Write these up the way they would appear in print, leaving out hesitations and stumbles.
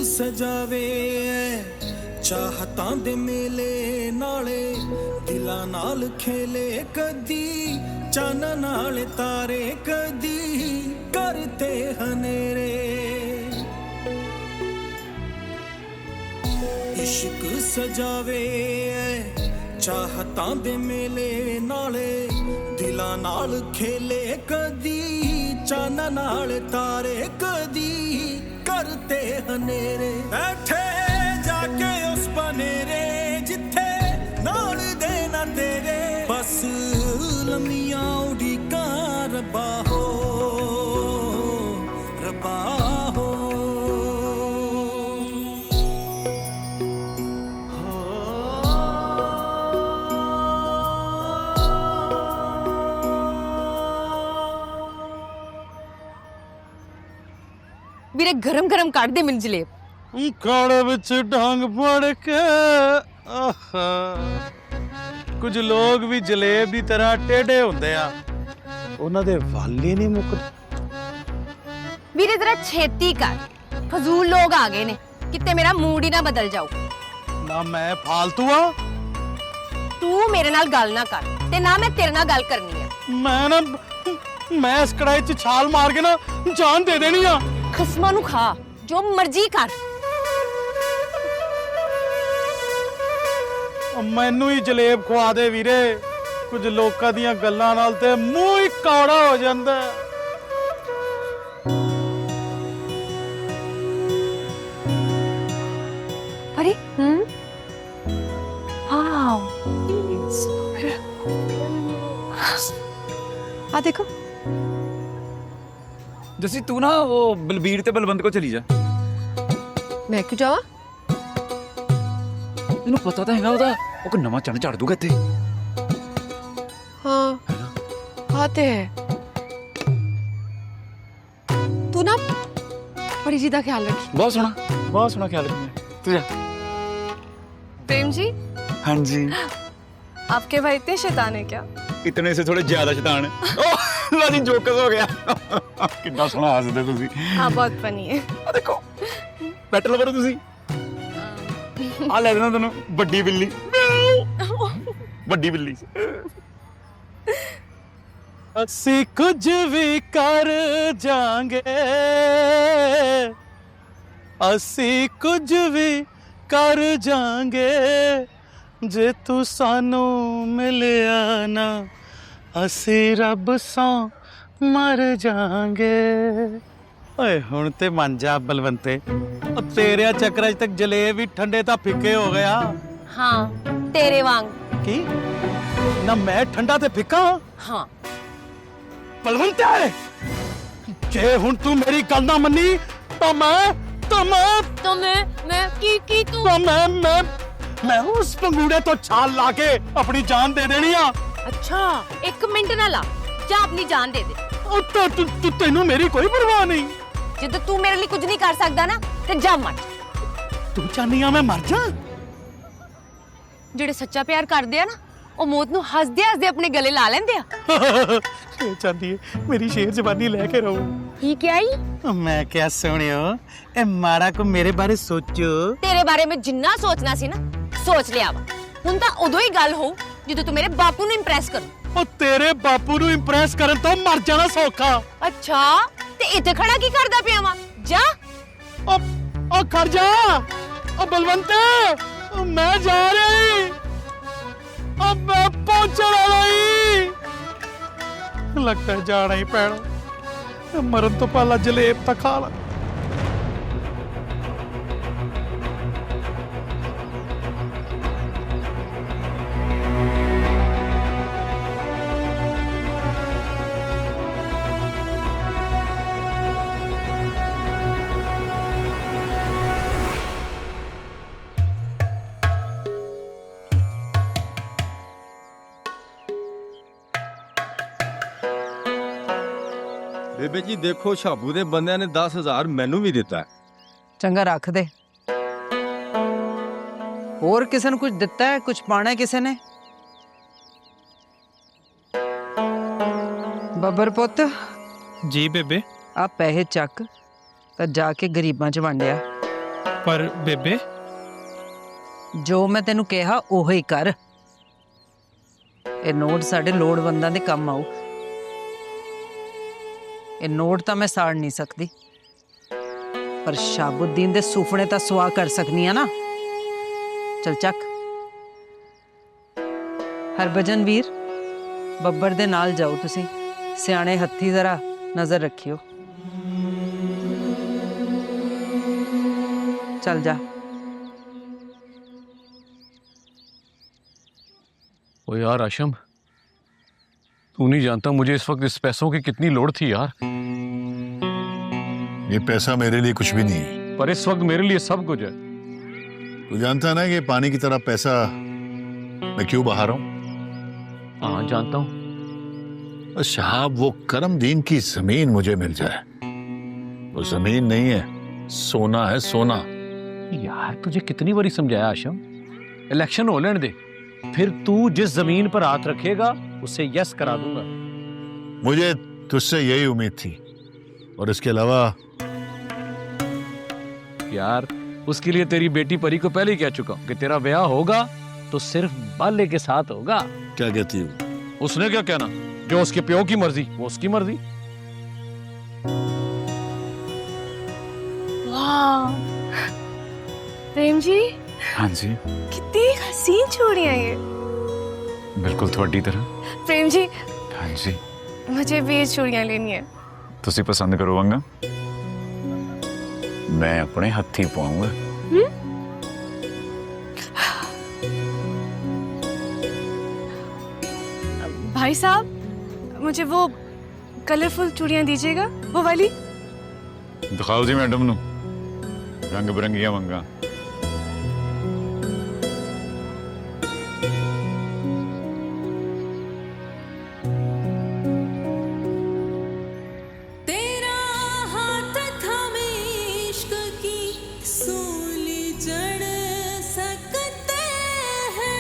सजावे चाहतां दे मेले नाले दिलां नाल खेले कदी चन नाल तारे कदी करते हनेरे इश्क सजावे चाहतां दे मेले नाले दिलां नाल खेले कदी चन नाल तारे कदी करते हनेरे बैठे जाके उस बनेरे जिथे नाल दे ना तेरे बस लम्मियां उड़ीका रब्बा हो रब्बा हो ਵੀਰੇ ਗਰਮ ਗਰਮ ਕੱਢ ਦੇ ਮੈਨੂੰ ਜਲੇਬ ਕਾੜੇ ਵਿੱਚ ਡਾਂਗ ਫੜ ਕੇ ਕੁਝ ਲੋਕ ਵੀ ਜਲੇਬ ਦੀ ਤਰ੍ਹਾਂ ਟੇਢੇ ਹੁੰਦੇ ਆ ਉਹਨਾਂ ਦੇ ਵਾਲ ਹੀ ਨਹੀਂ ਮੁੱਕਦੇ ਵੀਰੇ ਜ਼ਰਾ ਛੇਤੀ ਕਰ ਫਜ਼ੂਲ ਲੋਕ ਆ ਗਏ ਨੇ ਕਿਤੇ ਮੇਰਾ ਮੂਡ ਹੀ ਨਾ ਬਦਲ ਜਾਊ ਨਾ ਮੈਂ ਫਾਲਤੂ ਆ ਤੂੰ ਮੇਰੇ ਨਾਲ ਗੱਲ ਨਾ ਕਰ ਤੇ ਨਾ ਮੈਂ ਤੇਰੇ ਨਾਲ ਗੱਲ ਕਰਨੀ ਆ ਮੈਂ ਇਸ ਕੜਾਈ 'ਚ ਛਾਲ ਮਾਰ ਕੇ ਨਾ ਜਾਨ ਦੇ ਦੇਣੀ ਆ ਖਸਮਾਂ ਨੂੰ ਖਾ ਜੋ ਮਰਜ਼ੀ ਕਰ ਮੈਨੂੰ ਹੀ ਜਲੇਬ ਖਵਾ ਦੇ ਵੀਰੇ ਕੁਝ ਲੋਕਾਂ ਦੀਆਂ ਗੱਲਾਂ ਨਾਲ ਤੇ ਮੂੰਹ ਹੀ ਕੌੜਾ ਹੋ ਜਾਂਦਾ अरे वाओ आ देखो जैसी तू ना वो बलबीर ते बलवंत को चली जा मैं क्यों जावा तेनू पता तो हैगा ओदा ओ कोई नवा चढ़ दूगा इत्थे हाँ आते हैं तू ना बड़ी जी दा ख्याल रखी बहुत सोना ख्याल रखना तू जा प्रेम जी हाँ जी आपके भाई इतने शैतान है क्या? इतने से थोड़े ज्यादा शैतान है लाजी जोकस हो गया कितना सोना हसदे तुसी हाँ बहुत फनी है आ देखो बैटल करो तुसी आ ले देना तैनू बड्डी बिल्ली बड्डी बिल्ली ਅਸੀਂ ਕੁਝ ਵੀ ਕਰ ਜਾਾਂਗੇ ਅਸੀਂ ਕੁਝ ਵੀ ਕਰ ਜਾਾਂਗੇ ਜੇ ਤੂੰ ਸਾਨੂੰ ਮਿਲਿਆ ਨਾ ਅਸੀਂ ਰੱਬ ਸੌ ਮਰ ਜਾਾਂਗੇ ਓਏ ਹੁਣ ਤੇ ਮੰਨ ਜਾ ਬਲਵੰਤੇ ਉਹ ਤੇਰੇ ਚੱਕਰਾਂ 'ਚ ਤੱਕ ਜਲੇਬ ਵੀ ਠੰਡੇ ਤਾਂ ਫਿੱਕੇ ਹੋ ਗਿਆ हाँ तेरे वांग ਕੀ ਨਾ ਮੈਂ ਠੰਡਾ ਤੇ ਫਿੱਕਾ हाँ ਬਲਵੰਤ ਹੈ ਜੇ ਹੁਣ ਤੂੰ ਮੇਰੀ ਗੱਲ ਨਾ ਮੰਨੀ ਤਾਂ ਮੈਂ तो मैं की तू ਤਾਂ ਮੈਂ ਉਸ ਪੰਗੂੜੇ ਤੋਂ ਛਾਲ ਲਾ ਕੇ ਆਪਣੀ ਜਾਨ ਦੇ ਦੇਣੀ ਆ अच्छा एक मिनट ना ला जा अपनी जान दे दे ਉਹ ਤੈਨੂੰ ਮੇਰੀ ਕੋਈ ਪਰਵਾਹ ਨਹੀਂ ਜਦੋਂ ਤੂੰ ਮੇਰੇ ਲਈ ਕੁਝ ਨਹੀਂ ਕਰ ਸਕਦਾ ਨਾ ਤੇ ਜਾ ਮਰ ਤੂੰ ਚਾਹਨੀ ਆ ਮੈਂ ਮਰ ਜਾ ਜਿਹੜੇ ਸੱਚਾ ਪਿਆਰ ਕਰਦੇ ਆ ਨਾ ਉਹ ਮੌਤ ਨੂੰ ਹੱਸਦੇ ਹੱਸਦੇ ਆਪਣੇ ਗਲੇ ਲਾ ਲੈਂਦੇ ਆ ਇਹ ਚਾਹਦੀ ਹੈ ਮੇਰੀ ਸ਼ੇਰ ਜ਼ਬਾਨੀ ਲੈ ਕੇ ਰਹੋ ਕੀ ਕਿਹਾ ਹੀ ਮੈਂ ਕਿਹਾ ਸੁਣਿਓ ਇਹ ਮਾੜਾ ਕੋ ਮੇਰੇ ਬਾਰੇ ਸੋਚੋ ਤੇਰੇ ਬਾਰੇ ਮੈਂ ਜਿੰਨਾ ਸੋਚਣਾ ਸੀ ਨਾ ਸੋਚ ਲਿਆ ਵਾ ਹੁਣ ਤਾਂ ਉਦੋਂ ਹੀ ਗੱਲ ਹੋਊ ਜਦੋਂ ਤੂੰ ਮੇਰੇ ਬਾਪੂ ਨੂੰ ਇੰਪ੍ਰੈਸ ਕਰੂ ਉਹ ਤੇਰੇ ਬਾਪੂ ਨੂੰ ਇੰਪ੍ਰੈਸ ਕਰਨ ਤੋਂ ਮਰ ਜਾਣਾ ਸੌਖਾ ਅੱਛਾ ਤੇ ਇੱਥੇ ਖੜਾ ਕੀ ਕਰਦਾ ਪਿਆ ਵਾ ਜਾ ਉਹ ਖੜ ਜਾ ਉਹ ਬਲਵੰਤ ਮੈਂ ਜਾ ਰਹੀ अब मैं पहुंचने वाली लगता है जाना ही पैना मरन तो पहला जलेब तक खा ला ਬੇਬੇ ਜੀ ਦੇਖੋ ਸ਼ਾਬੂ ਦੇ ਬੰਦਿਆਂ ਨੇ 10,000 ਮੈਨੂੰ ਵੀ ਦਿੱਤਾ ਚੰਗਾ ਰੱਖ ਦੇ ਹੋਰ ਕਿਸੇ ਨੂੰ ਕੁਝ ਦਿੱਤਾ ਹੈ ਕੁਝ ਪਾਣਾ ਹੈ ਕਿਸੇ ਨੇ ਬੱਬਰ ਪੁੱਤ जी बेबे ਆ ਪੈਸੇ ਚੱਕ ਤਾਂ ਜਾ ਕੇ ਗਰੀਬਾਂ 'ਚ ਵੰਡਿਆ पर बेबे जो मैं तेनू कहा ओही कर। ये नोट साडे लोड़वंदां दे काम आऊ। ये नोट तां मैं साड़ नहीं सकती, पर शाबुद्दीन दे सुफने तां सुआ कर सकनी है ना। चल चक। हरभजन वीर बब्बर दे नाल जाओ तुसी, सियाणे हत्थी जरा नजर रखियो। चल जा। ओ यार आशम, तू नहीं जानता मुझे इस वक्त इस पैसों की कितनी लोड़ थी यार। ये पैसा मेरे लिए कुछ भी नहीं है, पर इस वक्त मेरे लिए सब कुछ है। तू जानता है ना कि पानी की तरह पैसा मैं क्यों बहा रहा हूं? हाँ जानता हूँ। बस साहब वो करमदीन की जमीन मुझे मिल जाए। वो जमीन नहीं है, सोना है, सोना। यार तुझे कितनी बारी समझाया आशम, इलेक्शन हो लेने दे, फिर तू जिस जमीन पर हाथ रखेगा उससे यस करा दूंगा। मुझे तुझसे यही उम्मीद थी, और इसके अलावा यार उसके लिए तेरी बेटी परी को पहले ही कह चुका हूं कि तेरा ब्याह होगा तो सिर्फ बाले के साथ होगा। क्या कहती हूँ? उसने क्या कहना, जो उसके प्यो की मर्जी वो उसकी मर्जी। वाह प्रेम जी, हाँ जी, कितनी हसीन चूड़ियां ये। बिल्कुल थोड़ी तरह। प्रेम जी, हाँ जी, मुझे भी ये चूड़ियां लेनी है। तुसी पसंद करो वंगा, मैं अपने हत्थी पाऊंगा। भाई साहब, मुझे वो कलरफुल चूड़ियां दीजिएगा, वो वाली। दिखाओ जी मैडम नु रंग बिरंगिया वंगा। तेरा हाथ थामे इश्क की सूली जड़ सकते हैं।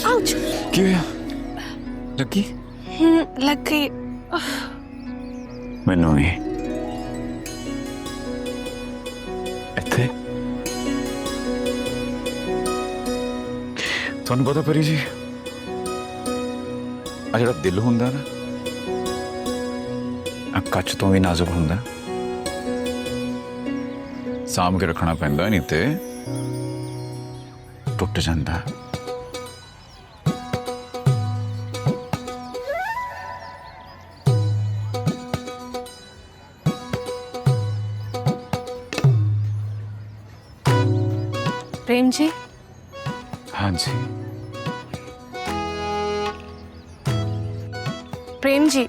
आउच। क्यों लगी? लग गई। मैनू ही इत्थे ਤੁਹਾਨੂੰ ਪਤਾ ਪਰੀ ਜੀ, ਆ ਜਿਹੜਾ ਦਿਲ ਹੁੰਦਾ ਨਾ, ਆ ਕੱਚ ਤੋਂ ਵੀ ਨਾਜ਼ੁਕ ਹੁੰਦਾ, ਸਾਂਭ ਕੇ ਰੱਖਣਾ ਪੈਂਦਾ, ਨਹੀਂ ਤੇ ਟੁੱਟ ਜਾਂਦਾ। प्रेम जी, हाँ जी, प्रेम जी,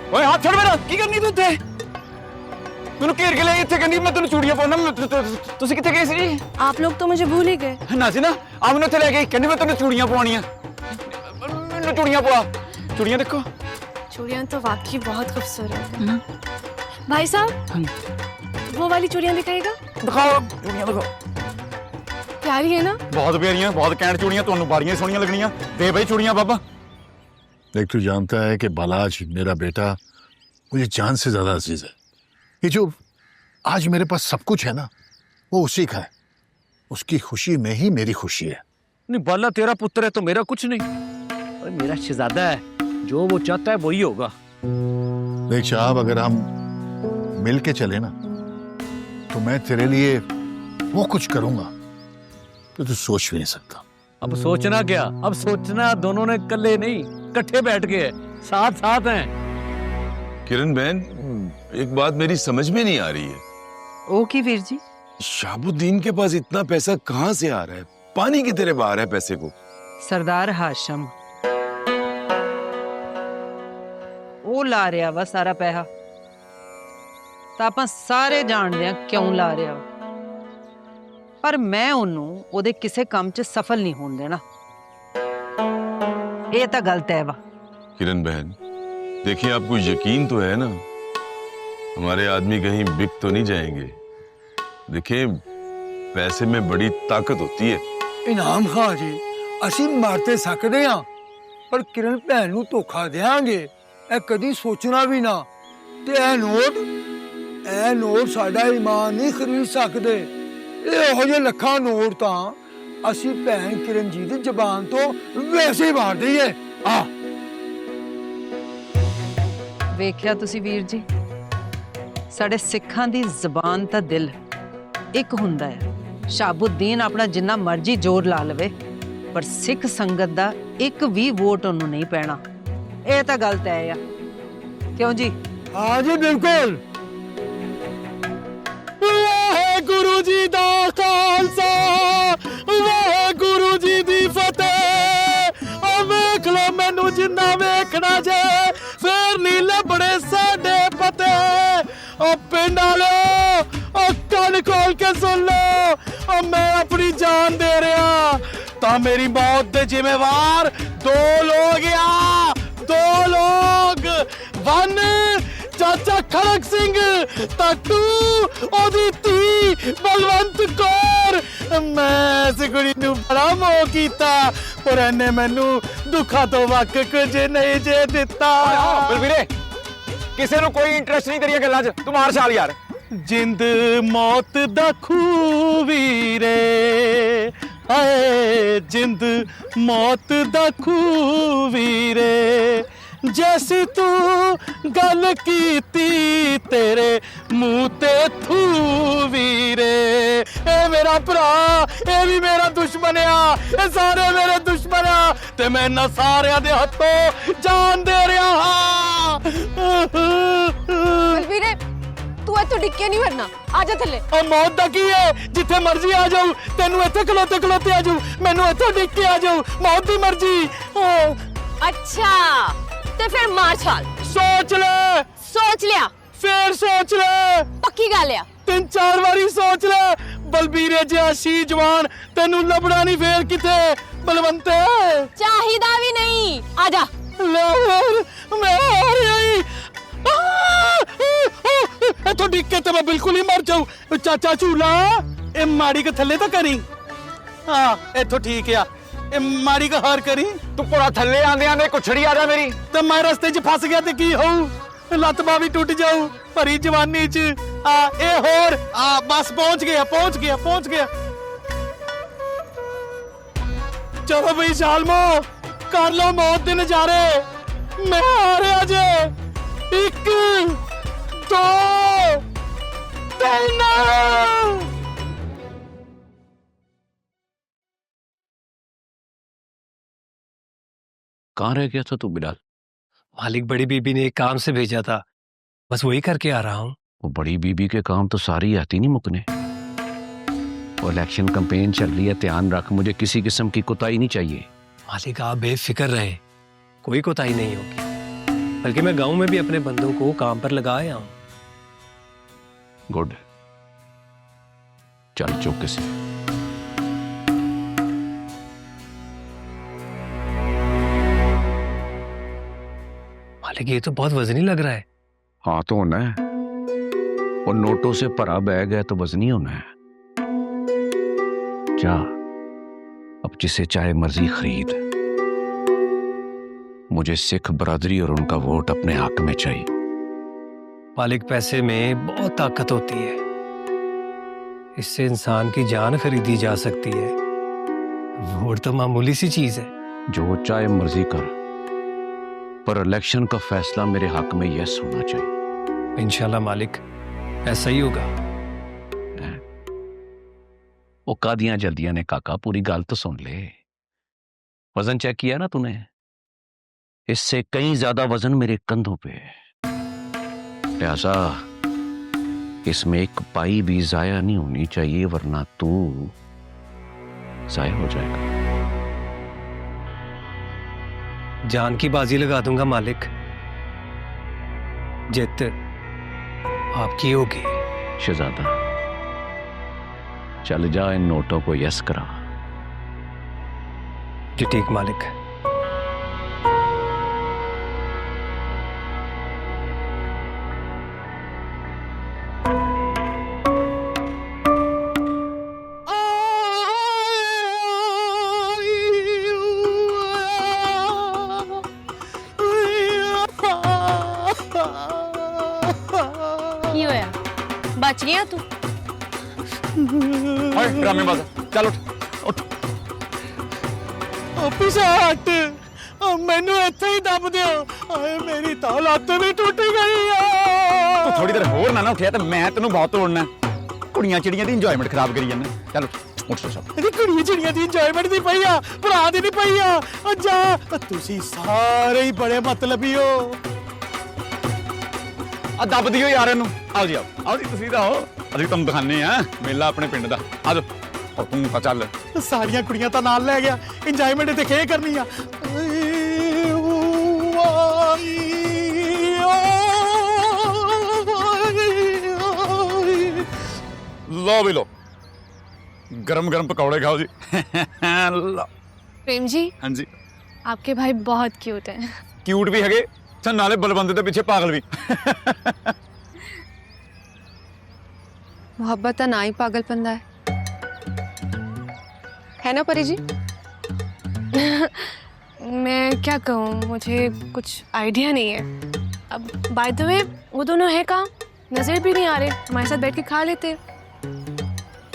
ओए हाथ छोड़ मेरा, की करनी तू इत्थे? तूने घेर के ले इत्थे कहनी मैं तेन चूड़ियां पाना। तुसी कित्थे गए सी? आप लोग तो मुझे भूल ही गए। ना सी ना, आ मैनू इत्थे ले गई, कहनी मैं तेन चूड़ियां पवानियां। मैनू चूड़ियां पवा, चूड़ियां देखो। चूड़ियां तो वाकई बहुत खूबसूरत है। भाई साहब, वो वाली चूड़ियां दिखाएगा? दिखाओ चूड़ियां, दिखाओ। प्यारी है ना? बहुत प्यारियां, बहुत कैंट चूड़ियां, तुहानू बाड़ियां सोहणियां लगनियां। दे भाई चूड़ियां बाबा। देख, तू जानता है कि बालाज मेरा बेटा मुझे जान से ज्यादा अजीज है। ये जो आज मेरे पास सब कुछ है ना, वो उसी का है। उसकी खुशी में ही मेरी खुशी है। नहीं बाला तेरा पुत्र है तो मेरा कुछ नहीं, और मेरा शहजादा है, जो वो चाहता है वही होगा। देख साहब, अगर हम मिल के चले ना, तो मैं तेरे लिए वो कुछ करूंगा तो तू सोच भी नहीं सकता। अब सोचना क्या, अब सोचना दोनों ने कल्ले नहीं, इकट्ठे बैठ के साथ साथ हैं। किरण बहन, एक बात मेरी समझ में नहीं आ रही है। ओ की वीर जी? शाबुद्दीन के पास इतना पैसा कहां से आ रहा है? पानी की तरह बहा रहा है पैसे को। सरदार हाशम वो ला रहा वा सारा पैसा, तो आप सारे जानते हैं क्यों ला रहा वा। पर मैं उन्होंने ओदे किसे काम च सफल नहीं होने देना। ਇਹ ਤਾਂ ਗਲਤ ਹੈ ਵਾ। किरण बहन, देखिए आपको यकीन तो है ना हमारे आदमी कहीं बिक तो नहीं जाएंगे। देखिए पैसे में बड़ी ताकत होती है। ਇਨਾਮ ਖਾਂ ਜੀ, ਅਸੀਂ ਮਾਰ ਤੇ ਸਕਦੇ ਹਾਂ ਪਰ ਕਿਰਨ ਭੈਣ ਨੂੰ ਧੋਖਾ ਦੇਾਂਗੇ ਇਹ ਕਦੀ ਸੋਚਣਾ ਵੀ ਨਾ। ਤੇ ਇਹ ਨੋਟ ਸਾਡਾ ਈਮਾਨ ਨਹੀਂ ਖਰੀਦ ਸਕਦੇ। ਇਹੋ ਜਿਹੇ ਲੱਖਾਂ ਨੋਟ ਤਾਂ ਅਸੀਂ ਭੈਣ ਕਿਰਨ ਜੀ ਦੀ ਜ਼ਬਾਨ ਤੋਂ ਵੈਸੇ ਹੀ ਮਾਰ ਦਈਏ। ਆ ਵੇਖਿਆ ਤੁਸੀਂ ਵੀਰ ਜੀ, ਸਾਡੇ ਸਿੱਖਾਂ ਦੀ ਜ਼ਬਾਨ ਤਾਂ ਦਿਲ ਇੱਕ ਹੁੰਦਾ ਹੈ। ਸ਼ਾਬੁਦੀਨ ਆਪਣਾ ਜਿੰਨਾ ਮਰਜ਼ੀ ਜ਼ੋਰ ਲਾ ਲਵੇ ਪਰ ਸਿੱਖ ਸੰਗਤ ਦਾ ਇੱਕ ਵੀ ਵੋਟ ਉਹਨੂੰ ਨਹੀਂ ਪੈਣਾ। ਇਹ ਤਾਂ ਗਲਤ ਹੈ ਆ, ਕਿਉਂ ਜੀ? ਹਾਂ ਜੀ ਬਿਲਕੁਲ। ਵਾਹਿਗੁਰੂ ਜੀ ਦਾ ਖਾਲਸਾ, ਵਾਹਿਗੁਰੂ ਜੀ ਦੀ ਫਤਿਹ। ਆ ਵੇਖ ਲੋ ਮੈਨੂੰ ਜਿੰਨਾ ਵੇਖਣਾ ਜੇ, ਫੇਰ ਨਹੀਂ ਲੱਭਣੇ ਸਾਡੇ ਪਤੇ। ओ पिंड वाले ओ कान खोल के सुन लो, ओ मैं अपनी जान दे रहा ता मेरी मौत दे जिम्मेवार दो लोग आ, दो लोग। वन चाचा खड़क सिंह तू ओदी धी बलवंत कौर। मैं इस कुड़ी नू बड़ा मोह कीता पर इन्ने मैनू दुखा तो वक कुछ नहीं जे दिता। बलवीरे ਕਿਸੇ ਨੂੰ ਕੋਈ ਇੰਟਰਸਟ ਨਹੀਂ ਤੇਰੀਆਂ ਗੱਲਾਂ 'ਚ, ਤੂੰ ਮਾਰ ਛਾਲ ਯਾਰ। ਜਿੰਦ ਮੌਤ ਦਾ ਖੂਹ ਵੀਰੇ, ਹਾਏ ਜਿੰਦ ਮੌਤ ਦਾ ਖੂਹ ਵੀਰੇ। ਜੈਸੀ ਤੂੰ ਗੱਲ ਕੀਤੀ ਤੇਰੇ ਮੂੰਹ ਤੇ ਥੂ ਵੀਰੇ। ਇਹ ਮੇਰਾ ਭਰਾ, ਇਹ ਵੀ ਮੇਰਾ ਦੁਸ਼ਮਣ ਆ, ਇਹ ਸਾਰੇ ਮੇਰੇ ਦੁਸ਼ਮਣ ਆ ਤੇ ਮੈਂ ਇਹਨਾਂ ਸਾਰਿਆਂ ਦੇ ਹੱਥੋਂ ਜਾਨ ਦੇ ਰਿਹਾ ਹਾਂ। ਬਲਵੀਰੇ ਤੂੰ ਇੱਥੋਂ ਡਿੱਕੇ ਨਹੀਂ ਵਰਨਾ, ਆ ਜਾ ਥੱਲੇ। ਉਹ ਮੌਤ ਦਾ ਕੀ ਹੈ, ਜਿੱਥੇ ਮਰਜ਼ੀ ਆ ਜਾਊ। ਤੈਨੂੰ ਇੱਥੇ ਖਲੋਤੇ ਖਲੋਤੇ ਆ ਜਾਊ, ਮੈਨੂੰ ਇੱਥੋਂ ਡਿੱਗ ਕੇ ਆ ਜਾਊ, ਮੌਤ ਦੀ ਮਰਜ਼ੀ। ਅੱਛਾ ਤੇ ਫਿਰ ਮਾਰ ਛਾਲ। ਸੋਚ ਲੈ। ਸੋਚ ਲਿਆ? ਫੇਰ ਸੋਚ ਲੈ। ਪੱਕੀ ਗੱਲ ਆ? 3-4 ਵਾਰੀ ਸੋਚ ਲੈ। ਬਲਬੀਰੇ ਜਿਹਾ ਸੀ ਜਵਾਨ ਤੈਨੂੰ ਲੱਭਣਾ ਨਹੀਂ ਫੇਰ ਕਿਥੇ ਬਲਵੰਤੇ। ਚਾਹੀਦਾ ਵੀ ਨਹੀਂ, ਆ ਜਾ। ਲੈ ਮੈਂ ਆ ਰਿਹਾ ਹੀ। ਇੱਥੋਂ ਡਿੱਗ ਕੇ ਤੇ ਮੈਂ ਬਿਲਕੁਲ ਹੀ ਮਰ ਜਾਊ। ਚਾਚਾ ਝੂਲਾ ਇਹ ਮਾੜੀ ਕੇ ਥੱਲੇ ਤਾਂ ਕਰੀ। ਹਾਂ ਇੱਥੋਂ ਠੀਕ ਆ, ਇਹ ਮਾੜੀ ਕਾ ਹਾਰ ਕਰੀ। ਤੂੰ ਪੂਰਾ ਥੱਲੇ ਆਂਦੇ ਆਂਦੇ ਕੁਛੜੀ ਆ ਜਾ ਮੇਰੀ। ਤੇ ਮੈਂ ਰਸਤੇ 'ਚ ਫਸ ਗਿਆ ਤੇ ਕੀ ਹੋਊ? ਲੱਤ ਬਾਹ ਵੀ ਟੁੱਟ ਜਾਊ ਭਰੀ ਜਵਾਨੀ 'ਚ। ਆ ਇਹ ਹੋਰ ਆ ਬਸ ਪਹੁੰਚ ਗਿਆ ਪਹੁੰਚ ਗਿਆ ਪਹੁੰਚ ਗਿਆ। ਚਲੋ ਬਈ ਜ਼ਾਲਮੋ ਕਰ ਲੋ ਮੌਤ ਦੇ ਨਜ਼ਾਰੇ। ਮੈਂ ਆ ਰਿਹਾ ਜੇ। 1 2 3। कहाँ रह गया था तू बिलाल? मालिक बड़ी बीबी ने एक काम से भेजा था, बस वही करके आ रहा हूँ। वो बड़ी बीबी के काम तो सारी आती नहीं मुकने। वो इलेक्शन कैंपेन चल रही है, ध्यान रख, मुझे किसी किस्म की कोताही नहीं चाहिए। मालिक आप बेफिक्र रहे, कोई कोताही नहीं होगी। बल्कि मैं गांव में भी अपने बंदों को काम पर लगा आया हूँ। गुड, चल चौके से। मालिक ये तो बहुत वजनी लग रहा है। हाँ तो होना है, वो नोटों से भरा बैग है तो वजनी होना है। जा अब जिसे चाहे मर्जी खरीद, मुझे सिख बरादरी और उनका वोट अपने हक में चाहिए। मालिक पैसे में बहुत ताकत होती है, इससे इंसान की जान खरीदी जा सकती है। वोट तो मामूली सी चीज है। जो चाहे मर्जी कर, पर इलेक्शन का फैसला मेरे हक में यस होना चाहिए। इंशाल्लाह मालिक ऐसा ही होगा। वो कादियां जल्दियां ने काका, पूरी गल तो सुन ले। वजन चेक किया ना तूने? इससे कहीं ज्यादा वजन मेरे कंधों पे है, लिहाजा इसमें एक पाई भी जाया नहीं होनी चाहिए, वरना तू जाया हो जाएगा। जान की बाजी लगा दूंगा मालिक, जित आपकी होगी। शहजादा चल जा, इन नोटों को यस करा। जी ठीक मालिक। बच गया तू। ओए ड्रामेबाज चल उठ उठ। पिछे हट, मैनू इत्थे ही दब दियो। आए मेरी तो लत्त भी टूट गई है। तू थोड़ी देर होर ना उठिया तो मैं तेनों बहुत तोड़ना। कुड़ियां चिड़ियां दी इंजॉयमेंट खराब करी जाने। चल उठ उठ सब। ਇਹਦੀ ਕੁੜੀਆਂ ਚਿੜੀਆਂ ਦੀ ਇੰਜੋਇਮੈਂਟ ਦੀ ਪਈ ਆ, ਭਰਾ ਦੀ ਨਹੀਂ ਪਈ ਆ। ਜਾ ਤੁਸੀਂ ਸਾਰੇ ਹੀ ਬੜੇ ਮਤਲਬੀ ਹੋ। ਆ ਦੱਬ ਦਿਓ ਯਾਰ ਇਹਨੂੰ। ਆਓ ਜੀ ਆਓ ਜੀ ਤੁਸੀਂ ਤਾਂ ਆਓ, ਅਸੀਂ ਤੁਹਾਨੂੰ ਦਿਖਾਣੇ ਆ ਮੇਲਾ ਆਪਣੇ ਪਿੰਡ ਦਾ। ਆ ਜਾਓ ਔਰ ਤੂੰ ਤਾਂ ਚੱਲ। ਸਾਰੀਆਂ ਕੁੜੀਆਂ ਤਾਂ ਨਾਲ ਲੈ ਗਿਆ, ਇੰਜੋਇਮੈਂਟ ਤੇ ਖੇ ਕਰਨੀ ਆ। लो भी लो, गरम गरम पकौड़े खाओ जी। लो। प्रेम जी, हाँ जी आपके भाई बहुत क्यूट हैं। क्यूट भी है, नाले बलबंदे के पीछे पागल भी। मोहब्बत का ना ही पागलपन है ना परी जी? मैं क्या कहूँ, मुझे कुछ आइडिया नहीं है। अब बाय द वे वो दोनों है कहाँ? नजर भी नहीं आ रहे, हमारे साथ बैठ के खा लेते।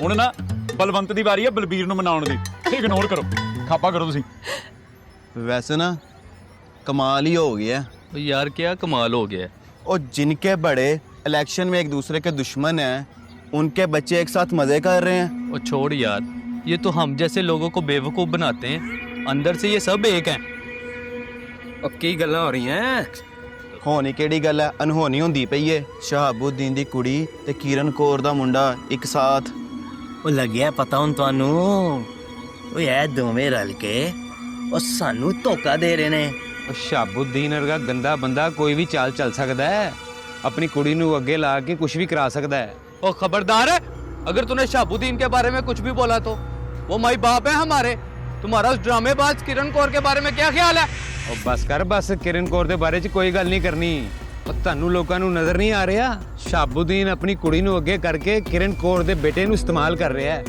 ਹੁਣ ਨਾ ਬਲਵੰਤ ਦੀ ਵਾਰੀ ਹੈ ਬਲਬੀਰ ਨੂੰ ਮਨਾਉਣ ਦੀ। ਇਗਨੋਰ ਕਰੋ, ਖਾਪਾ ਕਰੋ ਤੁਸੀਂ। वैसे ना कमाल ही हो गया यार। क्या कमाल हो गया? और जिनके बड़े इलेक्शन में एक दूसरे के दुश्मन हैं, उनके बच्चे एक साथ मजे कर रहे हैं। और छोड़ यार, ये तो हम जैसे लोगों को बेवकूफ बनाते हैं, अंदर से ये सब एक हैं। अब की गल्लां हो रही हैं? होनी केड़ी गल है, अनहोनी होंदी पई है। शहाबुद्दीन दी कुड़ी ते किरण कौर दा मुंडा एक साथ। ਉਹ ਲੱਗਿਆ ਪਤਾ ਹੁਣ ਤੁਹਾਨੂੰ ਉਹ ਇਹ ਦੋਵੇਂ ਰਲ ਕੇ ਉਹ ਸਾਨੂੰ ਧੋਖਾ ਦੇ ਰਹੇ ਨੇ। ਸ਼ਹਾਬੁੱਦੀਨ ਵਰਗਾ ਗੰਦਾ ਬੰਦਾ ਕੋਈ ਵੀ ਚਾਲ ਚੱਲ ਸਕਦਾ ਹੈ, अपनी कुड़ी ਨੂੰ ਅੱਗੇ ਲਾ ਕੇ कुछ भी करा सकता है। ओ खबरदार है, अगर तूने शहाबुद्दीन के बारे में कुछ भी बोला तो वो माई बाप है हमारे। तुम्हारा उस ड्रामेबाज किरण कौर के बारे में क्या ख्याल है? ਉਹ बस कर बस, किरण कौर ਦੇ ਬਾਰੇ 'ਚ ਕੋਈ ਗੱਲ ਨਹੀਂ ਕਰਨੀ। ਉਹ ਤੁਹਾਨੂੰ ਲੋਕਾਂ ਨੂੰ ਨਜ਼ਰ ਨਹੀਂ ਆ ਰਿਹਾ, ਸ਼ਹਾਬੁੱਦੀਨ ਆਪਣੀ ਕੁੜੀ ਨੂੰ ਅੱਗੇ ਕਰਕੇ ਕਿਰਨ ਕੌਰ ਦੇ ਬੇਟੇ ਨੂੰ ਇਸਤੇਮਾਲ ਕਰ ਰਿਹਾ ਹੈ।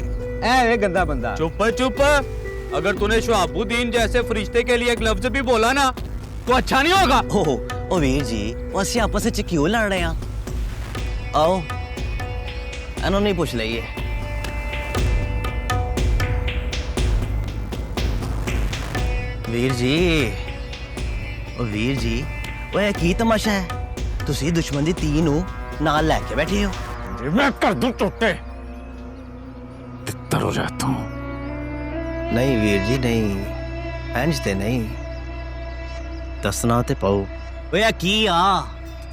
ਇਹ ਵੇ ਗੰਦਾ ਬੰਦਾ। चुप चुप, अगर तूने शहाबुद्दीन जैसे फरिश्ते के लिए एक लफ्ज भी बोला ना तो अच्छा नहीं होगा। ਉਹ ਵੀਰ ਜੀ, ਉਹ ਅਸੀਂ ਆਪਸ ਵਿੱਚ ਕਿਉਂ ਲੜ ਰਹੇ ਹਾਂ? ਆਓ ਇਹਨੂੰ ਨਹੀਂ ਪੁੱਛ ਲਈਏ। ਵੀਰ ਜੀ, ਉਹ ਵੀਰ ਜੀ, ਉਹ ਇਹ ਕੀ ਤਮਾਸ਼ਾ ਹੈ? ਤੁਸੀਂ ਦੁਸ਼ਮਣ ਦੀ ਧੀ ਨੂੰ ਨਾਲ ਲੈ ਕੇ ਬੈਠੇ ਹੋ। मैं कर दूं टोटे, तितर हो जाता हूँ। नहीं वीर जी नहीं, इंजते नहीं, दसना ते पाओ। ओए की आ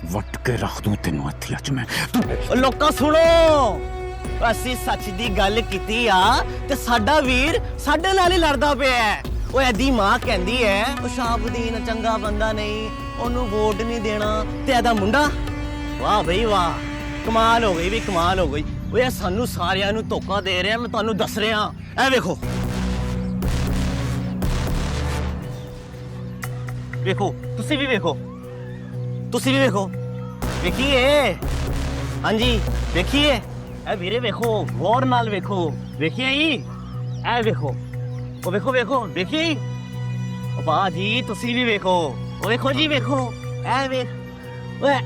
वट के रख दूं तेनू हत्थी अच मैं। लोका सुनो, ਅਸੀਂ ਸੱਚ ਦੀ ਗੱਲ ਕੀਤੀ ਆ ਤੇ ਸਾਡਾ ਵੀਰ ਸਾਡੇ ਨਾਲ ਹੀ ਲੜਦਾ ਪਿਆ ਹੈ। ਉਹ ਇਹਦੀ ਮਾਂ ਕਹਿੰਦੀ ਹੈ ਉਹ ਸ਼ਹਾਬੁੱਦੀਨ ਚੰਗਾ ਬੰਦਾ ਨਹੀਂ, ਉਹਨੂੰ ਵੋਟ ਨਹੀਂ ਦੇਣਾ, ਤੇ ਇਹਦਾ ਮੁੰਡਾ ਵਾਹ ਬਈ ਵਾਹ, ਕਮਾਲ ਹੋ ਗਈ ਵੀ ਕਮਾਲ ਹੋ ਗਈ। ਓਏ ਸਾਨੂੰ ਸਾਰਿਆਂ ਨੂੰ ਧੋਖਾ ਦੇ ਰਿਹਾ, ਮੈਂ ਤੁਹਾਨੂੰ ਦੱਸ ਰਿਹਾ। ਇਹ ਵੇਖੋ ਵੇਖੋ, ਤੁਸੀਂ ਵੀ ਵੇਖੋ, ਤੁਸੀਂ ਵੀ ਵੇਖੋ, ਵੇਖੀਏ। ਹਾਂਜੀ ਵੇਖੀਏ, ਇਹ ਵੀਰੇ ਵੇਖੋ, ਗੌਰ ਨਾਲ ਵੇਖੋ, ਵੇਖਿਆ ਜੀ? ਇਹ ਵੇਖੋ, ਉਹ ਵੇਖੋ ਵੇਖੋ, ਵੇਖੀ? ਉਹ ਵਾਹ ਜੀ, ਤੁਸੀਂ ਵੀ ਵੇਖੋ, ਉਹ ਵੇਖੋ ਜੀ, ਵੇਖੋ, ਇਹ ਵੇਖ। ਓਏ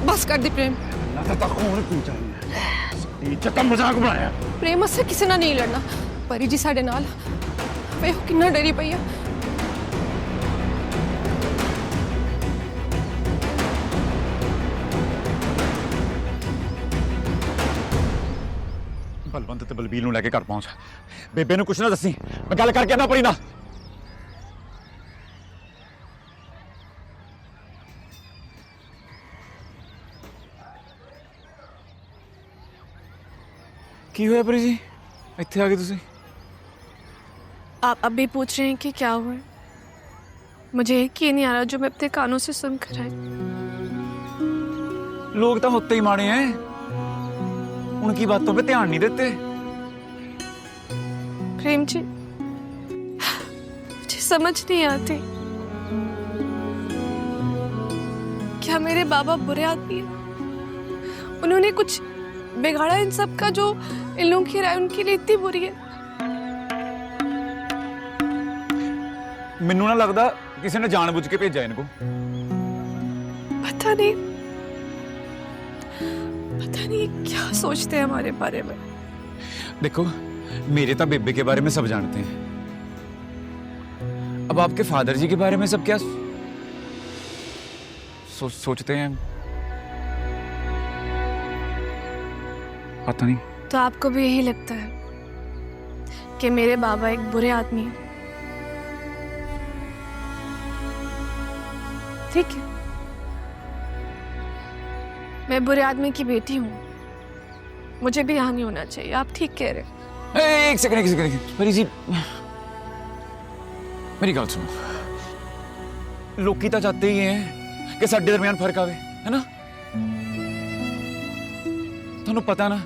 बस कर दी प्रेम। मजाक बनाया प्रेम उससे किसी ना नहीं लड़ना। परी जी साडे नाल, ਵੇਖੋ ਕਿੰਨਾ ਡਰੀ ਪਈ ਆ। बलवंत ते बलबीर ਨੂੰ ਲੈ ਕੇ ਘਰ ਪਹੁੰਚ। ਬੇਬੇ ਨੂੰ ਕੁਛ ਨਾ ਦੱਸੀ, ਮੈਂ ਗੱਲ ਕਰਕੇ ਆਣਾ ਪਰੀ ਨਾ। ਕੀ ਹੋਇਆ ਪਰੀ ਜੀ, ਇੱਥੇ ਆ ਗਏ ਤੁਸੀਂ? आप अब भी पूछ रहे हैं कि क्या हुआ है? मुझे यकीन नहीं आ रहा जो मैं अपने कानों से सुनकर आई। लोग तो होते ही माड़े हैं, उनकी बातों पे ध्यान नहीं देते। प्रेम जी, मुझे समझ नहीं आती, क्या मेरे बाबा बुरे आदमी हैं? उन्होंने कुछ बिगाड़ा इन सब का जो इन लोगों की राय उनके लिए इतनी बुरी है? ਮੈਨੂੰ ਨਾ ਲੱਗਦਾ ਕਿਸੇ ਨੇ ਜਾਣਬੁੱਝ ਕੇ ਭੇਜਿਆ ਇनको। पता नहीं क्या सोचते हैं हमारे बारे में। देखो, मेरे तो बेबे के बारे में सब जानते हैं, अब आपके फादर जी के बारे में सब क्या सोचते हैं पता नहीं। तो आपको भी यही लगता है कि मेरे बाबा एक बुरे आदमी हैं? ठीक है, मैं बुरे आदमी की बेटी हूँ, मुझे भी यहाँ नहीं होना चाहिए। आप ठीक कह रहे हैं। एक सेकंड परी जी, मेरी गल सुनो। लोकी तो चाहते ही हैं कि साडे दरमियान फर्क आवे, है ना? तुहानू पता ना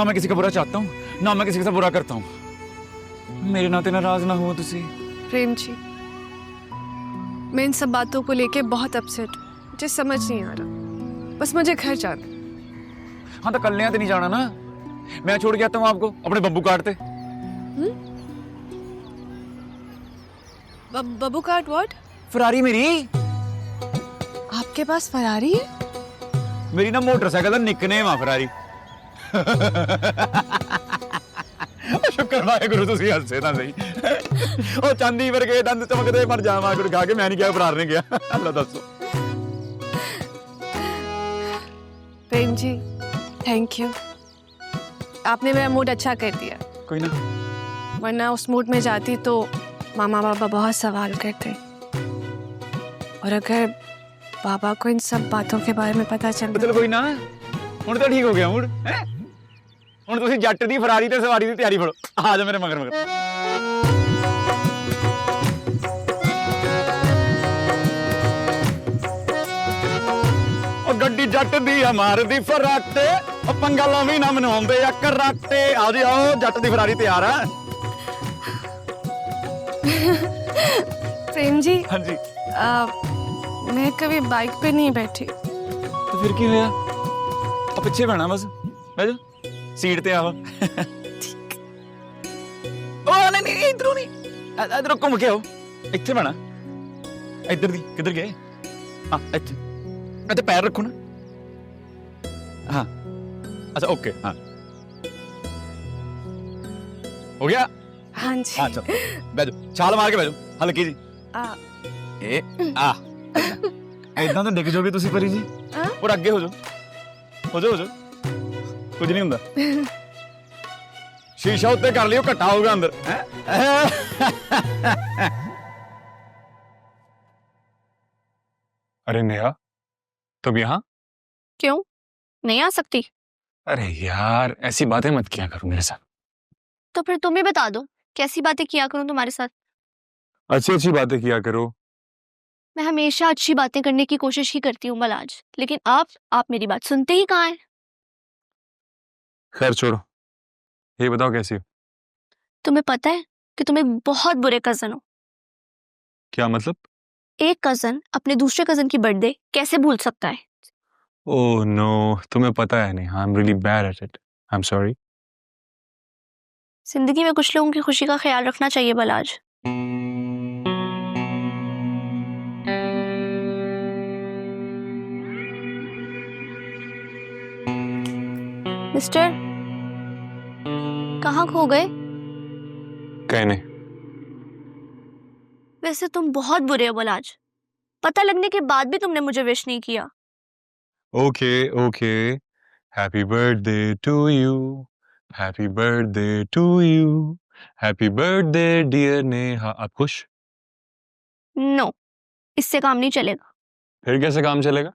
मैं किसी का बुरा चाहता हूँ, ना मैं किसी का बुरा करता हूँ। मेरे नाते नाराज ना हो तुसी। प्रेम जी, मैं इन सब बातों को लेके बहुत अपसेट हूँ, मुझे समझ नहीं आ रहा, बस मुझे घर जाना। हाँ तो कल्याण तो नहीं जाना ना, मैं छोड़ के आता हूँ आपको अपने बब्बू कार्ड पे। बब्बू कार्ड? व्हाट? फरारी मेरी। आपके पास फरारी है? मेरी ना मोटरसाइकिल का निकनेम है फरारी। शुक्र वाहेगुरु तुसी हंसे ना सही। ओ चांदी वर्गे दंद चमकदे मर जावा गुरु खा के मैं नहीं क्या फरार ने गया। अल्लाह दसो। प्रेम जी, थैंक यू, आपने मेरा मूड अच्छा कर दिया। कोई ना, वरना उस मूड में जाती तो मामा बाबा बहुत सवाल करते, और अगर बाबा को इन सब बातों के बारे में पता चल चलो कोई ना, हुण तो ठीक हो गया मूड है। हुण तुसी जट दी फरारी ते सवारी दी तैयारी फड़ो, आ जा मेरे मगर मगर। गड्डी जट दी हमार दी फराटे, पंगा लावी ना मनाउंदे आ कराटे। आओ जी आओ, जट दी फरारी तैयार है। प्रेम जी, हाँ जी, मैं कभी बाइक पे नहीं बैठी। तो फिर की होया? अब पीछे बैठना बस, बैठ सीट ते आओ। ओ नहीं इधरों नहीं, इधरों घूम के आओ, इत्थे बैठना। इधर दी किधर गए? हाँ इत्थे, इत्थे पैर रखो ना। हाँ अच्छा ओके, हाँ हो गया। हाँ जी, हाँ चलो बैठो, छाल मार के बैठो हल्की जी। ए आ इतना तो डिग जाओगे तुसी परी जी, और आगे हो जाओ, हो जाओ कुछ नहीं हुंदा। शीशा उत्ते कर लियो, घट्टा होगा अंदर। अरे नेहा, तुम यहाँ? क्यों नहीं आ सकती? अरे यार ऐसी बातें मत किया करो मेरे साथ। तो फिर तुम ही बता दो कैसी बातें किया करूं तुम्हारे साथ। अच्छी अच्छी बातें किया करो। मैं हमेशा अच्छी बातें करने की कोशिश ही करती हूँ मलाज, लेकिन आप मेरी बात सुनते ही कहाँ हैं। खैर छोड़ो, ये बताओ कैसी हो? तुम्हें पता है कि तुम एक बहुत बुरे कजन हो। क्या मतलब? एक कजन अपने दूसरे कजन की बर्थडे कैसे भूल सकता है? ओह नो, तुम्हें पता है नहीं। I am really bad at it, I am sorry. जिंदगी में कुछ लोगों की खुशी का ख्याल रखना चाहिए बलाज। मिस्टर, कहाँ खो गए? कहीं नहीं। वैसे तुम बहुत बुरे हो बलाज, पता लगने के बाद भी तुमने मुझे विश नहीं किया। Okay okay, happy birthday to you, happy birthday to you, happy birthday dear Neha. आप खुश? नो, इससे काम नहीं चलेगा। फिर कैसे काम चलेगा?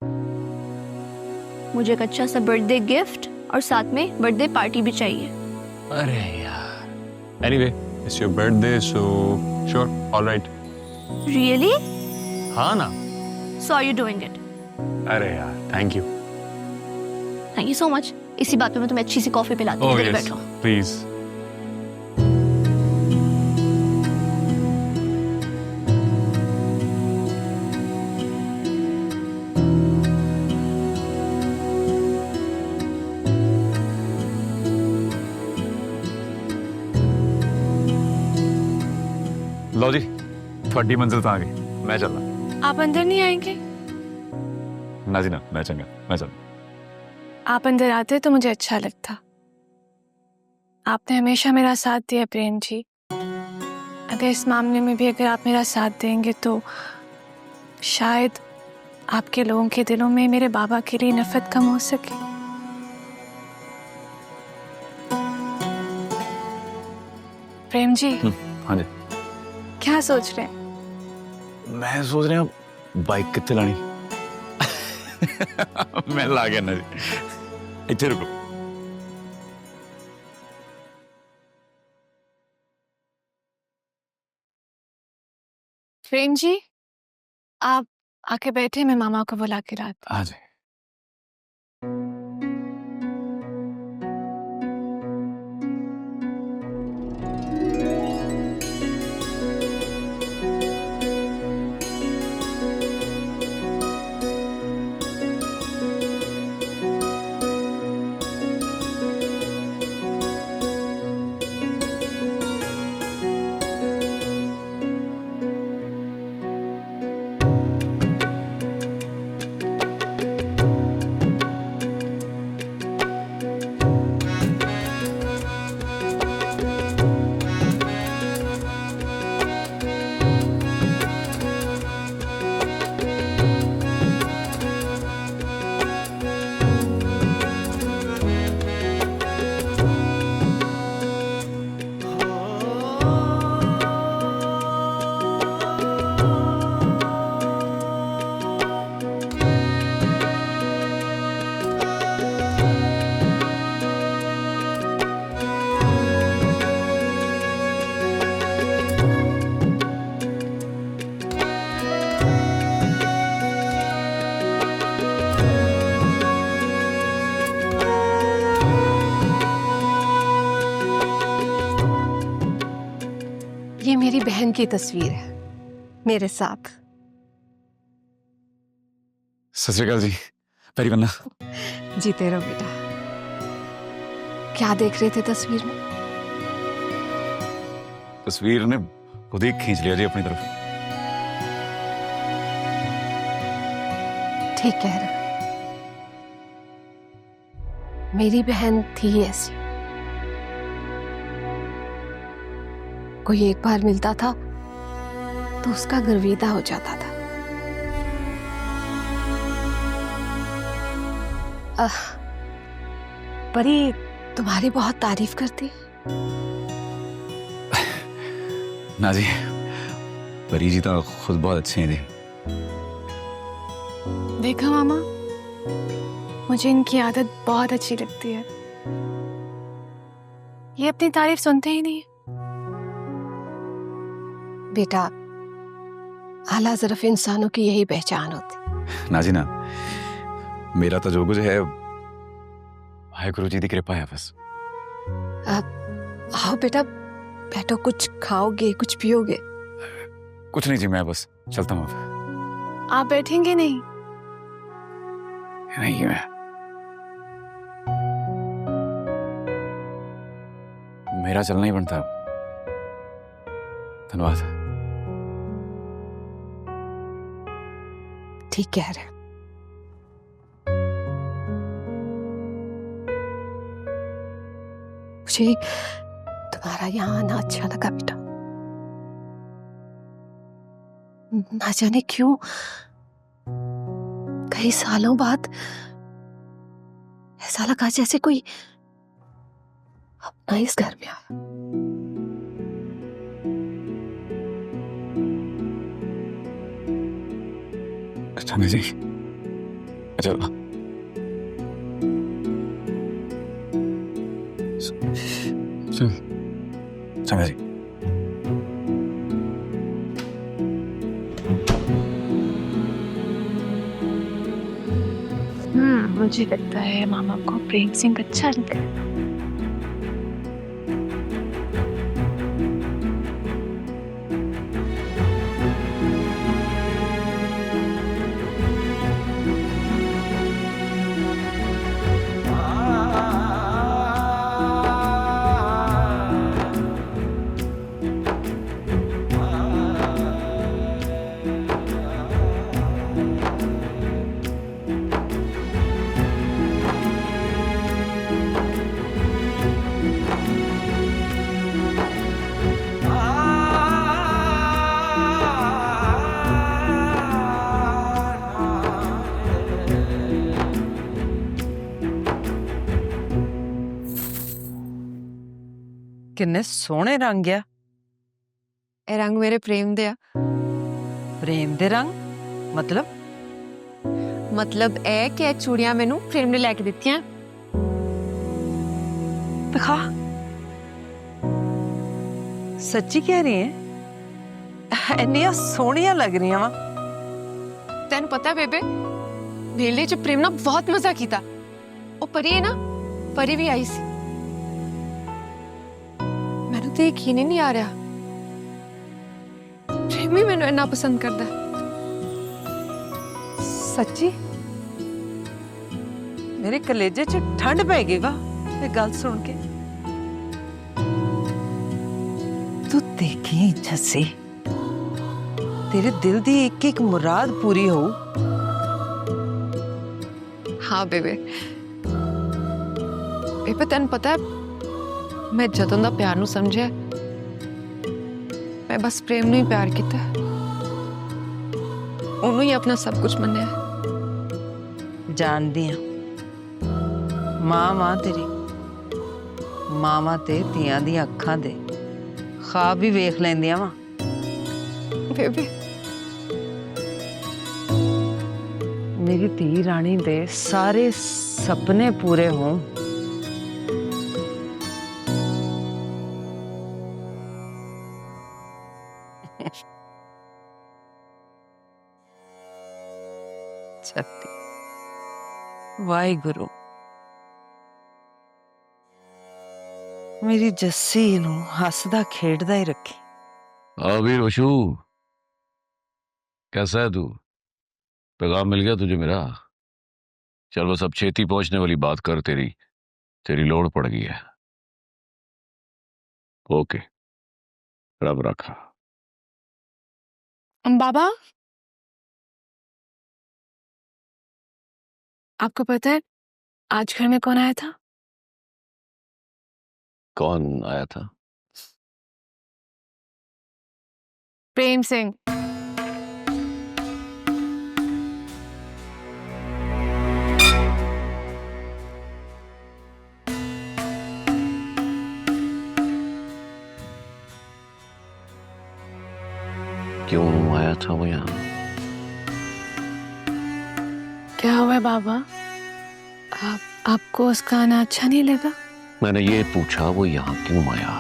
मुझे एक अच्छा सा बर्थडे गिफ्ट और साथ में बर्थडे पार्टी भी चाहिए। अरे यार, anyway it's your birthday so sure, alright. Really? हाँ ना। सो आर यू डूइंग इट? अरे यार thank you. Thank you so much. इसी बात पे मैं तुम्हें अच्छी सी कॉफी पिलाती हूँ। बैठो प्लीज। लो जी, थोड़ी मंजिल तो आ गई, मैं चलना। आप अंदर नहीं आएंगे? ना जी ना, मैं चंगा, मैं चल। आप अंदर आते तो मुझे अच्छा लगता। आपने हमेशा मेरा साथ दिया प्रेम जी। अगर इस मामले में भी अगर आप मेरा साथ देंगे तो शायद आपके लोगों के दिलों में मेरे बाबा के लिए नफरत कम हो सके। प्रेम जी। हाँ जी। क्या सोच रहे हैं? मैं सोच रहा हूँ बाइक कितने लानी। मैं ला गया ना जी, इतने रुको। प्रेम जी, आप आके बैठे, मैं मामा को बुला के लाती। हाँ जी। ये मेरी बहन की तस्वीर है मेरे साथ। सत श्री अकाल जी, पैरी बन्ना। जीते रहो बेटा। क्या देख रहे थे तस्वीर में? तस्वीर ने खुद ही खींच लिया जी अपनी तरफ। ठीक कह रहे। मेरी बहन थी ऐसी। कोई एक बार मिलता था तो उसका गर्विदा हो जाता था। परी तुम्हारी बहुत तारीफ करती। ना जी, परी जी तो खुद बहुत अच्छे हैं जी। देखा मामा, मुझे इनकी आदत बहुत अच्छी लगती है। ये अपनी तारीफ सुनते ही नहीं। बेटा, आला ज़रफ़ इंसानों की यही पहचान होती। ना जी ना, मेरा तो जो कुछ है वाहेगुरु जी की कृपा है बस। आओ बेटा, बैठो, कुछ खाओगे, कुछ पियोगे? कुछ नहीं जी, मैं बस चलता हूँ अब। आप बैठेंगे नहीं? नहीं, मैं मेरा चलना ही बनता। धन्यवाद। ठीक कह रहे। मुझे तुम्हारा यहाँ आना अच्छा लगा बेटा। ना जाने क्यों कई सालों बाद ऐसा लगा जैसे कोई अपना इस घर में आया। अच्छा जी, अच्छा चंगा जी। मुझे लगता है मामा को प्रेम सिंह अच्छा लगा। किन्ने सोहने रंग आ। ਇਹ ਰੰਗ ਮੇਰੇ ਪ੍ਰੇਮ ਦੇ ਆ। प्रेम दे रंग मतलब? ਮਤਲਬ ਇਹ ਕਿ ਇਹ ਚੂੜੀਆਂ ਮੈਨੂੰ ਪ੍ਰੇਮ ਨੇ ਲੈ ਕੇ ਦਿੱਤੀਆਂ। दिखा, सच्ची कह रही है? इन्नियां सोहणियां लग रही वा। ਤੈਨੂੰ ਪਤਾ ਬੇਬੇ, ਮੇਲੇ 'ਚ ਪ੍ਰੇਮ ਨਾਲ ਬਹੁਤ ਮਜ਼ਾ ਕੀਤਾ। ਉਹ ਪਰੀ ਹੈ ਨਾ, ਪਰੀ ਵੀ ਆਈ ਸੀ। ਮੈਨੂੰ ਤੇ ਯਕੀਨ ਹੀ ਨਹੀਂ ਆ ਰਿਹਾ, ਪ੍ਰੇਮ ਵੀ ਮੈਨੂੰ ਇੰਨਾ ਪਸੰਦ ਕਰਦਾ। सच्ची मेरे कलेजे च ठंड पै गई वा ये गल सुन के। तू देखी जस्सी, तेरे दिल दी एक एक मुराद पूरी हो। हाँ बेबे, बेबे तेन पता है, मैं जदों दा प्यार नू समझिया, मैं बस प्रेम नू ही प्यार किया, उन्होंने ही अपना सब कुछ मन्निया। जानदी हां मां तेरी, मावां ते धीआं दी अखां दे ख्वाब भी वेख लैंदियां वा। बेबे मेरी धी रानी दे सारे सपने पूरे हों। वाहिगुरु मेरी जस्सी नू हसदा खेड़दा ही रखी। अभी रोशू, कैसा है तू? पैगाम मिल गया तुझे मेरा? चल बस अब छेती पहुंचने वाली बात कर, तेरी लोड़ पड़ गई है। ओके, रब रखा। बाबा, आपको पता है आज घर में कौन आया था? कौन आया था? प्रेम सिंह। क्यों आया था वो यहाँ? क्या हुआ है बाबा? आपको उसका आना अच्छा नहीं लगा? मैंने ये पूछा वो यहाँ क्यों आया?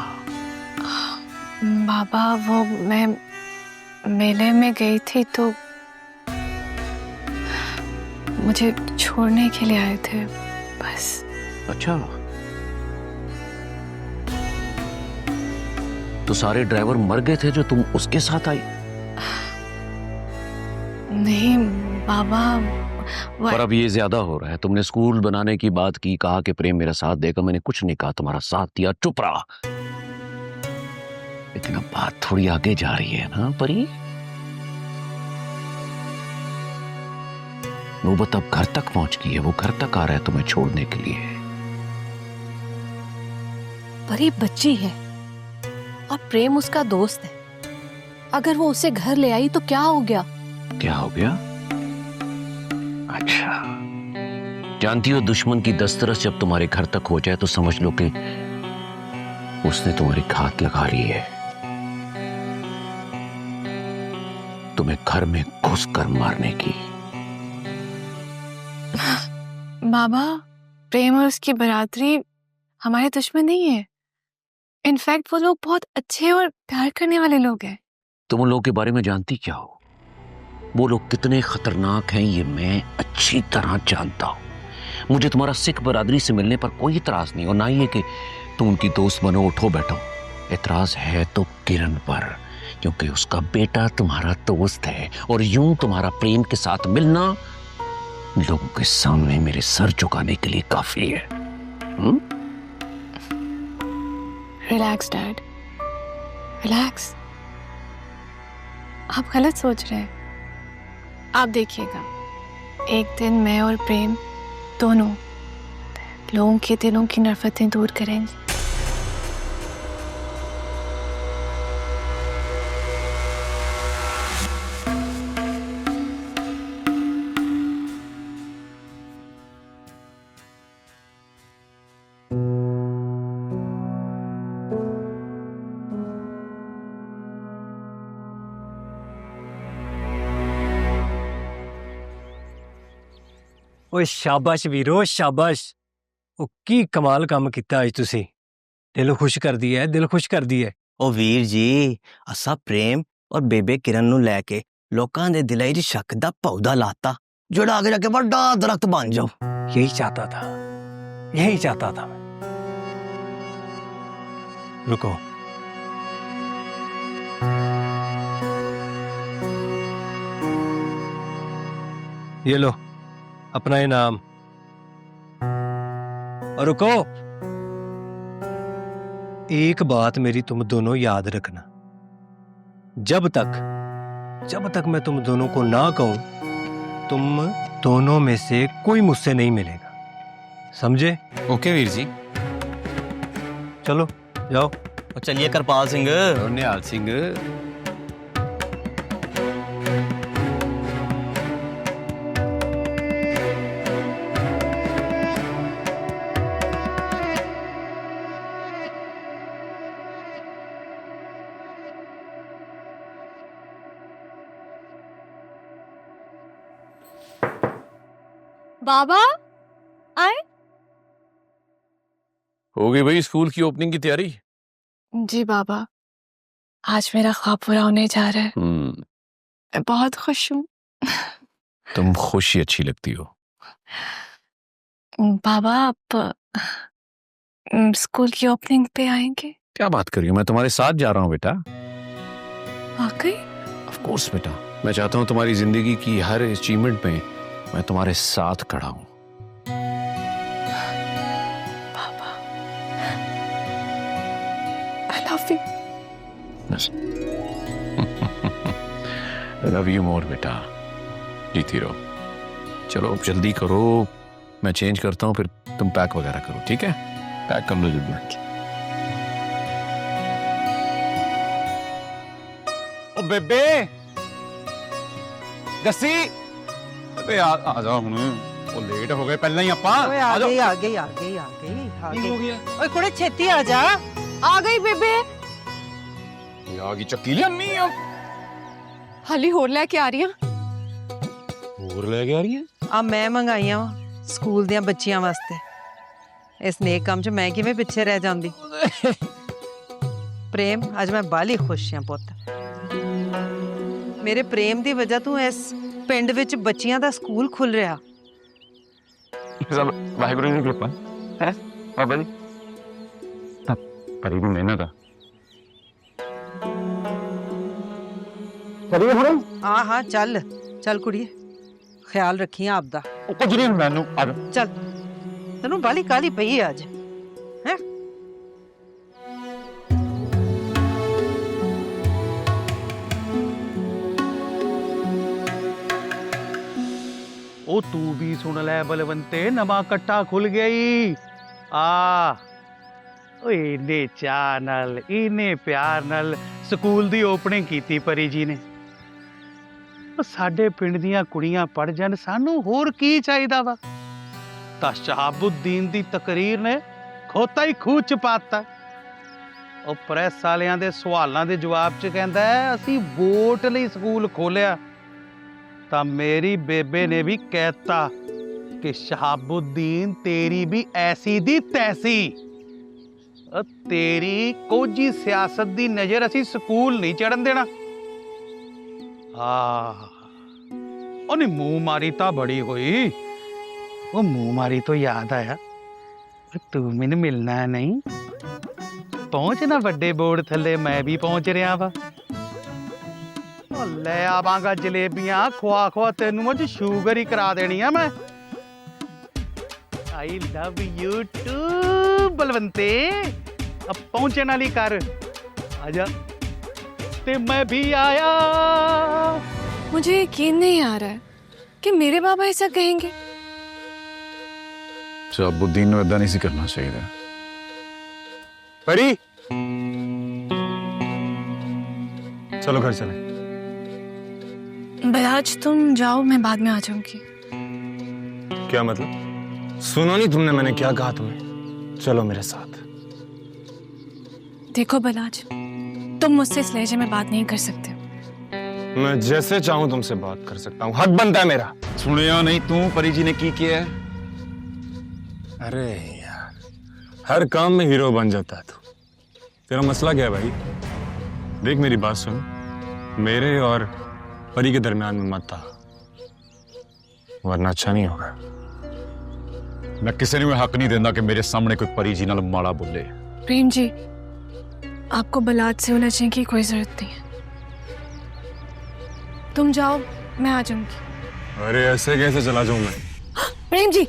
बाबा वो मैं मेले में गई थी तो मुझे छोड़ने के लिए आए थे बस। अच्छा, तो सारे ड्राइवर मर गए थे जो तुम उसके साथ आई? नहीं बाबा, पर अब ये ज्यादा हो रहा है। तुमने स्कूल बनाने की बात की, कहा कि प्रेम मेरा साथ देगा, मैंने कुछ नहीं कहा, तुम्हारा साथ दिया, चुप रहा। लेकिन अब बात थोड़ी आगे जा रही है ना परी? नौबत अब घर तक पहुंच गई है, वो घर तक आ रहा है तुम्हें छोड़ने के लिए। परी बच्ची है और प्रेम उसका दोस्त है, अगर वो उसे घर ले आई तो क्या हो गया? क्या हो गया? अच्छा, जानती हो दुश्मन की दस्तरस जब तुम्हारे घर तक हो जाए तो समझ लो कि उसने तुम्हारी घात लगा ली है, तुम्हें घर में घुसकर मारने की। बाबा, प्रेम और उसकी बरादरी हमारे दुश्मन नहीं है। इनफैक्ट वो लोग बहुत अच्छे और प्यार करने वाले लोग हैं। तुम उन लोगों के बारे में जानती क्या हो? वो लोग कितने खतरनाक हैं ये मैं अच्छी तरह जानता हूं। मुझे तुम्हारा सिख बरादरी से मिलने पर कोई इतराज नहीं, और ना ही कि तुम उनकी दोस्त बनो, उठो बैठो। इतराज है तो किरण पर, क्योंकि उसका बेटा तुम्हारा दोस्त है, और यूं तुम्हारा प्रेम के साथ मिलना लोगों के सामने मेरे सर झुकाने के लिए काफी है। Relax dad, relax. आप गलत सोच रहे हैं। आप देखिएगा, एक दिन मैं और प्रेम दोनों लोगों के दिलों की नफरतें दूर करेंगे। ਓਏ ਸ਼ਾਬਾਸ਼ ਵੀਰੋ ਸ਼ਾਬਾਸ਼। ਉਹ ਕੀ ਕਮਾਲ ਕੰਮ ਕੀਤਾ ਅੱਜ ਤੁਸੀਂ। ਦਿਲ ਖੁਸ਼ ਕਰਦੀ ਹੈ, ਦਿਲ ਖੁਸ਼ ਕਰਦੀ ਹੈ। ਉਹ ਵੀਰ ਜੀ ਅਸਾਂ ਪ੍ਰੇਮ ਔਰ ਬੇਬੇ ਕਿਰਨ ਨੂੰ ਲੈ ਕੇ ਲੋਕਾਂ ਦੇ ਦਿਲਾਂ 'ਚ ਸ਼ੱਕ ਦਾ ਪੌਦਾ ਲਾਤਾ, ਜਿਹੜਾ ਅੱਗੇ ਜਾ ਕੇ ਵੱਡਾ ਦਰਖਤ ਬਣ ਜਾਓ। यही चाहता था, यही चाहता था मैं। रुको, ये लो अपना इनाम। और रुको, एक बात मेरी तुम दोनों याद रखना, जब तक मैं तुम दोनों को ना कहूं, तुम दोनों में से कोई मुझसे नहीं मिलेगा, समझे? ओके वीर जी। चलो जाओ। चलिए करपाल सिंह, निहाल सिंह। बाबा आए? हो गई भाई स्कूल की ओपनिंग की तैयारी? जी बाबा, आज मेरा ख्वाब पूरा होने जा रहा है। मैं बहुत खुश हूँ। तुम खुशी अच्छी लगती हो। बाबा आप स्कूल की ओपनिंग पे आएंगे? क्या बात कर रही हो, मैं तुम्हारे साथ जा रहा हूँ बेटा। वाकई? ऑफ कोर्स बेटा, मैं चाहता हूँ तुम्हारी जिंदगी की हर अचीवमेंट में मैं तुम्हारे साथ खड़ा हूं। पापा, I love you. Love you more बेटा, जीती रहो। चलो अब जल्दी करो, मैं चेंज करता हूँ, फिर तुम पैक वगैरह करो, ठीक है? पैक कर लो जल्दी। ओ बेबे दसी अबे आ जाओ हुण, ओ लेट हो गए पहले ही ਆਪਾਂ। ਓਏ ਆ ਗਈ ਆ ਗਈ ਆ ਗਈ ਆ ਗਈ ਆ ਕੀ ਹੋ ਗਈ। ਗਿਆ? ਓਏ ਕੁੜੇ ਛੇਤੀ ਆ ਜਾ। आ गई बेबे। ये आ गई ਚੱਕੀ ਲਿਆਨੀ ਆ। हाली होर लेके आ रही हूँ। ਹੋਰ ਲੈ ਕੇ ਆ ਰਹੀ ਹੈ? ਆ ਮੈਂ ਮੰਗਾਈਆਂ ਵਾ ਸਕੂਲ ਦੀਆਂ ਬੱਚੀਆਂ ਵਾਸਤੇ। ਇਸ ਨੇਕ ਕੰਮ 'ਚ ਮੈਂ ਕਿਵੇਂ ਪਿੱਛੇ ਰਹਿ ਜਾਂਦੀ। ਪ੍ਰੇਮ ਅੱਜ ਮੈਂ ਬਾਲੀ ਖੁਸ਼ ਹਾਂ ਪੁੱਤ। ਮੇਰੇ ਪ੍ਰੇਮ ਦੀ ਵਜ੍ਹਾ ਤੋਂ ਇਸ ਪਿੰਡ ਵਿੱਚ ਬੱਚੀਆਂ ਦਾ ਸਕੂਲ ਖੁੱਲ ਰਿਹਾ। ਸਭ ਵਾਹਿਗੁਰੂ ਜੀ ਦੀ ਕਿਰਪਾ ਹੈ ਬਾਬਾ ਜੀ। ਪਰ ਇਹ ਮਿਹਨਤ ਆ। ਚਲੀਏ ਹੁਣ? ਹਾਂ ਹਾਂ ਚੱਲ ਚੱਲ ਕੁੜੀਏ, ਖਿਆਲ ਰੱਖੀ ਆਪਦਾ। ਉਹ ਕੁਝ ਨਹੀਂ ਮੈਨੂੰ ਆ ਜਾ। ਚੱਲ ਤੈਨੂੰ ਬਾਲੀ ਕਾਲੀ ਪਈ ਹੈ ਅੱਜ ਹੈ। ਉਹ ਤੂੰ ਵੀ ਸੁਣ ਲੈ ਬਲਵੰਤੇ, ਨਵਾਂ ਕੱਟਾ ਖੁੱਲ ਗਿਆ ਈ। ਆ ਓਏ ਨੇ ਚਾਹ ਨਾਲ ਇਹਨੇ ਪਿਆਰ ਨਾਲ ਸਕੂਲ ਦੀ ਓਪਨਿੰਗ ਕੀਤੀ ਪਰੀ ਜੀ ਨੇ। ਉਹ ਸਾਡੇ ਪਿੰਡ ਦੀਆਂ ਕੁੜੀਆਂ ਪੜ ਜਾਣ, ਸਾਨੂੰ ਹੋਰ ਕੀ ਚਾਹੀਦਾ ਵਾ। ਤਾਂ ਸ਼ਹਾਬੁਦੀਨ ਦੀ ਤਕਰੀਰ ਨੇ ਖੋਤਾ ਹੀ ਖੂਹ ਚ ਪਾਤਾ। ਉਹ ਪ੍ਰੈਸ ਵਾਲਿਆਂ ਦੇ ਸਵਾਲਾਂ ਦੇ ਜਵਾਬ ਚ ਕਹਿੰਦਾ ਅਸੀਂ ਵੋਟ ਲਈ ਸਕੂਲ ਖੋਲਿਆ। ਤਾਂ ਮੇਰੀ ਬੇਬੇ ਨੇ ਵੀ ਕਹਿਤਾ ਕਿ ਸ਼ਹਾਬੁਦੀਨ ਤੇਰੀ ਵੀ ਐਸੀ ਦੀ ਤੈਸੀ। ਤੇਰੀ ਕੋਝੀ ਸਿਆਸਤ ਦੀ ਨਜ਼ਰ ਅਸੀਂ ਸਕੂਲ ਨਹੀਂ ਚੜਨ ਦੇਣਾ। ਉਹਨੇ ਮੂੰਹ ਮਾਰੀ ਤਾਂ ਬੜੀ ਹੋਈ। ਉਹ ਮੂੰਹ ਮਾਰੀ ਤੋਂ ਯਾਦ ਆਇਆ, ਤੂੰ ਮੈਨੂੰ ਮਿਲਣਾ ਨਹੀਂ? ਪਹੁੰਚਣਾ ਵੱਡੇ ਬੋਰਡ ਥੱਲੇ, ਮੈਂ ਵੀ ਪਹੁੰਚ ਰਿਹਾ ਵਾ। ਲੈ ਆਵਾਂਗਾ ਜਲੇਬੀਆਂ ਖਵਾ ਖਵਾ, ਤੈਨੂੰ ਅੱਜ ਸ਼ੂਗਰ ਹੀ ਕਰਾ ਦੇਣੀ ਆ ਮੈਂ। ਆਈ ਲਵ ਯੂ ਟੂ ਬਲਵੰਤੇ। अब पहुंचने वाली कर, आजा। ते मैं भी आया। मुझे यकीन नहीं आ रहा है कि मेरे बाबा ऐसा कहेंगे। शहाबुद्दीन ने ऐसा नहीं करना चाहिए। परी चलो घर चले। बजाज तुम जाओ, मैं बाद में आ जाऊंगी। क्या मतलब? सुनो नहीं तुमने मैंने क्या कहा तुम्हें? चलो मेरे साथ। देखो बलाज, तुम मुझसे इस लहजे में बात नहीं कर सकते। मैं जैसे चाहूं तुमसे बात कर सकता हूँ, हक बनता है मेरा। सुनिया नहीं तू परी जी ने की किया है? अरे यार, हर काम में हीरो बन जाता है तू। तेरा मसला क्या है भाई? देख मेरी बात सुन, मेरे और परी के दरमियान में मत आ, वरना अच्छा नहीं होगा। मैं किसी ने हक नहीं देता कि मेरे सामने कोई परी जी नाल माड़ा बोले। प्रेम जी, आपको बलात से उलझने की कोई जरूरत नहीं है। तुम जाओ, मैं आ जाऊंगी। अरे ऐसे कैसे चला जाऊं मैं? प्रेम जी,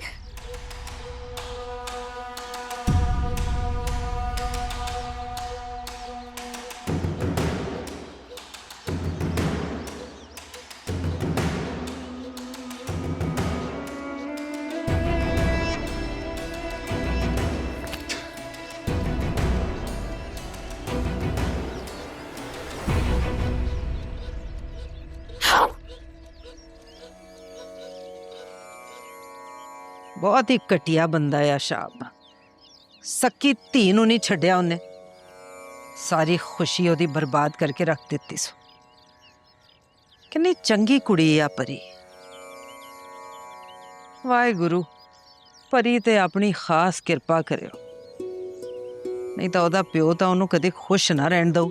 बहुत ही घटिया बंदा है शाब। सक्की धी नूं नहीं छड्डिया उन्हें, सारी खुशी ओदी बर्बाद करके रख दिती सो। कितनी चंगी कुड़ी आ परी। वाहिगुरु परी ते अपनी खास किरपा करियो, नहीं तो ओदा प्यो तो उन्होंने कदे खुश ना रहन दो।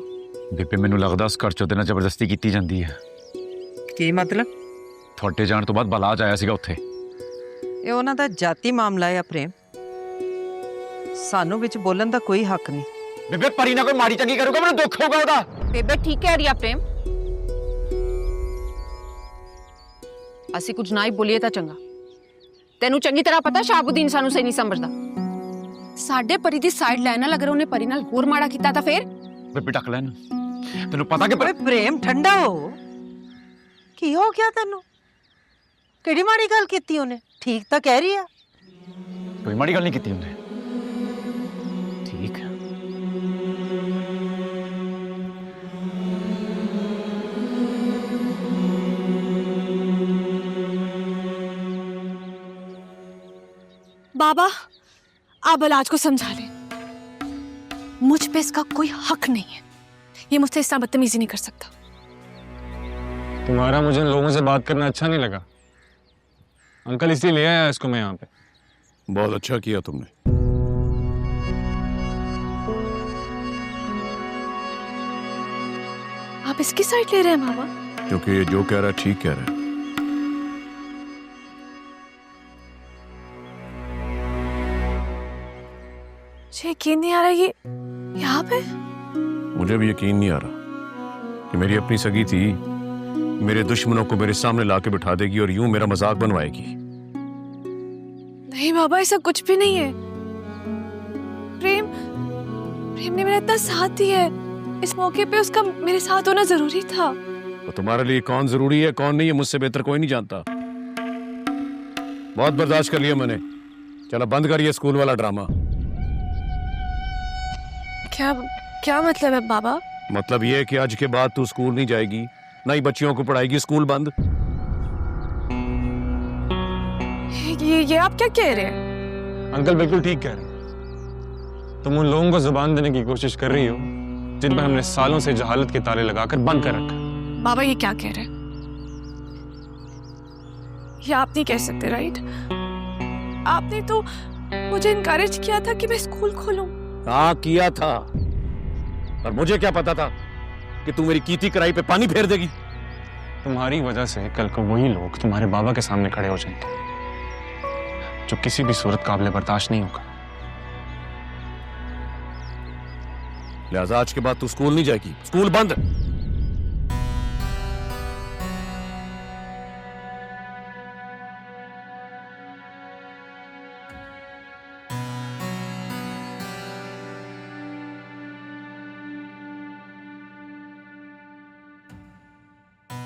बेबे मैनू लगदा उस घर चों ते ना जबरदस्ती की जाती है। की मतलब? थोड़े जाण तो बाद बलाज आया सीगा उत्थे। ये उन्हां दा जाति मामला है प्रेम, सानू विच बोलन दा कोई हक नहीं। बेबे परी ना कोई माड़ी चंगी करूगा मैनू दुख होगा ओदा। बेबे ठीक कह रही है प्रेम, ਅਸੀਂ ਕੁਝ ਨਾ ਹੀ ਬੋਲੀਏ ਤਾਂ ਚੰਗਾ। ਤੈਨੂੰ ਚੰਗੀ ਤਰ੍ਹਾਂ ਪਤਾ ਸ਼ਾਹਬੁਦੀਨ ਸਾਨੂੰ ਸਹੀ ਨਹੀਂ ਸਮਝਦਾ। ਸਾਡੇ ਪਰੀ ਦੀ ਸਾਈਡ ਲੈਣ ਨਾਲ ਅਗਰ ਉਹਨੇ ਪਰੀ ਨਾਲ ਹੋਰ ਮਾੜਾ ਕੀਤਾ ਤਾਂ ਫੇਰ? ਬੇਬੇ ਟੱਕ ਲੈਣ, ਤੈਨੂੰ ਪਤਾ ਕਿ ਓਏ ਪ੍ਰੇਮ ਠੰਡਾ ਹੋ, ਕੀ ਹੋ ਗਿਆ ਤੈਨੂੰ? ਕਿਹੜੀ ਮਾੜੀ ਗੱਲ ਕੀਤੀ ਉਹਨੇ? ਠੀਕ ਤਾਂ ਕਹਿ ਰਹੀ ਆ। ਕੋਈ ਮਾੜੀ ਗੱਲ ਨਹੀਂ ਕੀਤੀ ਉਹਨੇ। ਠੀਕ ਹੈ। बाबा, आप बलाज को समझा लें, मुझ पे इसका कोई हक नहीं है। ये मुझसे इस तरह बदतमीजी नहीं कर सकता। तुम्हारा मुझे लोगों से बात करना अच्छा नहीं लगा, अंकल इसलिए ले आया इसको मैं यहाँ पे। बहुत अच्छा किया तुमने। आप इसकी साइड ले रहे हैं मामा? क्योंकि ये जो कह रहा है ठीक कह रहा है। मुझे यकीन नहीं आ रहा ये यहाँ पे। मुझे भी यकीन नहीं आ रहा कि मेरी अपनी सगी थी मेरे दुश्मनों को मेरे सामने लाके बिठा देगी और यूं मेरा मजाक बनवाएगी। नहीं बाबा, ऐसा कुछ भी नहीं है। प्रेम ने मेरा इतना साथ दिया है, इस मौके पे उसका मेरे साथ होना जरूरी था। तो तुम्हारे लिए कौन जरूरी है कौन नहीं है मुझसे बेहतर कोई नहीं जानता। बहुत बर्दाश्त कर लिया मैंने, चलो बंद करिए स्कूल वाला ड्रामा। क्या मतलब है बाबा? मतलब ये है कि आज के बाद तू स्कूल नहीं जाएगी, नई बच्चियों को पढ़ाएगी, स्कूल बंद। ये आप क्या कह रहे हैं? अंकल बिल्कुल ठीक कह रहे हैं। तुम उन लोगों को जुबान देने की कोशिश कर रही हो जिन पर हमने सालों से जहालत के ताले लगाकर बंद कर रखा। बाबा ये क्या कह रहे हैं? ये आप नहीं कह सकते, राइट? आपने तो मुझे इनकरेज किया था कि मैं स्कूल खोलूं। हाँ किया था, और मुझे क्या पता था कि तू मेरी कीती कराई पे पानी फेर देगी। तुम्हारी वजह से कल को वही लोग तुम्हारे बाबा के सामने खड़े हो जाएंगे जो किसी भी सूरत काबिल बर्दाश्त नहीं होगा। लिहाजा आज के बाद तू स्कूल नहीं जाएगी, स्कूल बंद।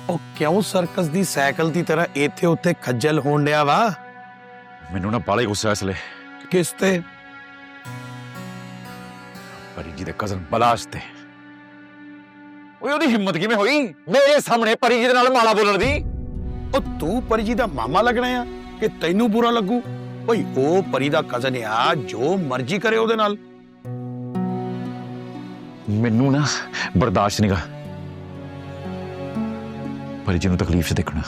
ਉਹ ਕਿਉਂ ਸਰਕਸ ਦੀ ਸਾਈਕਲ ਦੀ ਤਰ੍ਹਾਂ ਇੱਥੇ ਉੱਥੇ ਖੱਜਲ ਹੋਣ ਡਿਆ ਵਾ? ਮੈਨੂੰ ਨਾ ਬਾਲੇ ਗੁੱਸਾ ਇਸ ਲਈ। ਕਿਸ ਤੇ? ਪਰੀ ਜੀ ਦੇ ਕਜ਼ਨ ਬਲਾਜ ਤੇ। ਓਏ ਉਹਦੀ ਹਿੰਮਤ ਕਿਵੇਂ ਹੋਈ ਮੇਰੇ ਸਾਹਮਣੇ ਪਰੀ ਜੀ ਦੇ ਨਾਲ ਮਾੜਾ ਬੋਲਣ ਦੀ? ਉਹ ਤੂੰ ਪਰੀ ਜੀ ਦਾ ਮਾਮਾ ਲੱਗਣਾ ਆ ਕਿ ਤੈਨੂੰ ਬੁਰਾ ਲੱਗੂ? ਓਏ ਉਹ ਪਰੀ ਦਾ ਕਜ਼ਨ ਆ, ਜੋ ਮਰਜ਼ੀ ਕਰੇ ਉਹਦੇ ਨਾਲ। ਮੈਨੂੰ ਨਾ ਬਰਦਾਸ਼ਤ ਨਹੀਂਗਾ ਪਰੀ ਜੀ ਨੂੰ ਤਕਲੀਫ 'ਚ ਦੇਖਣਾ।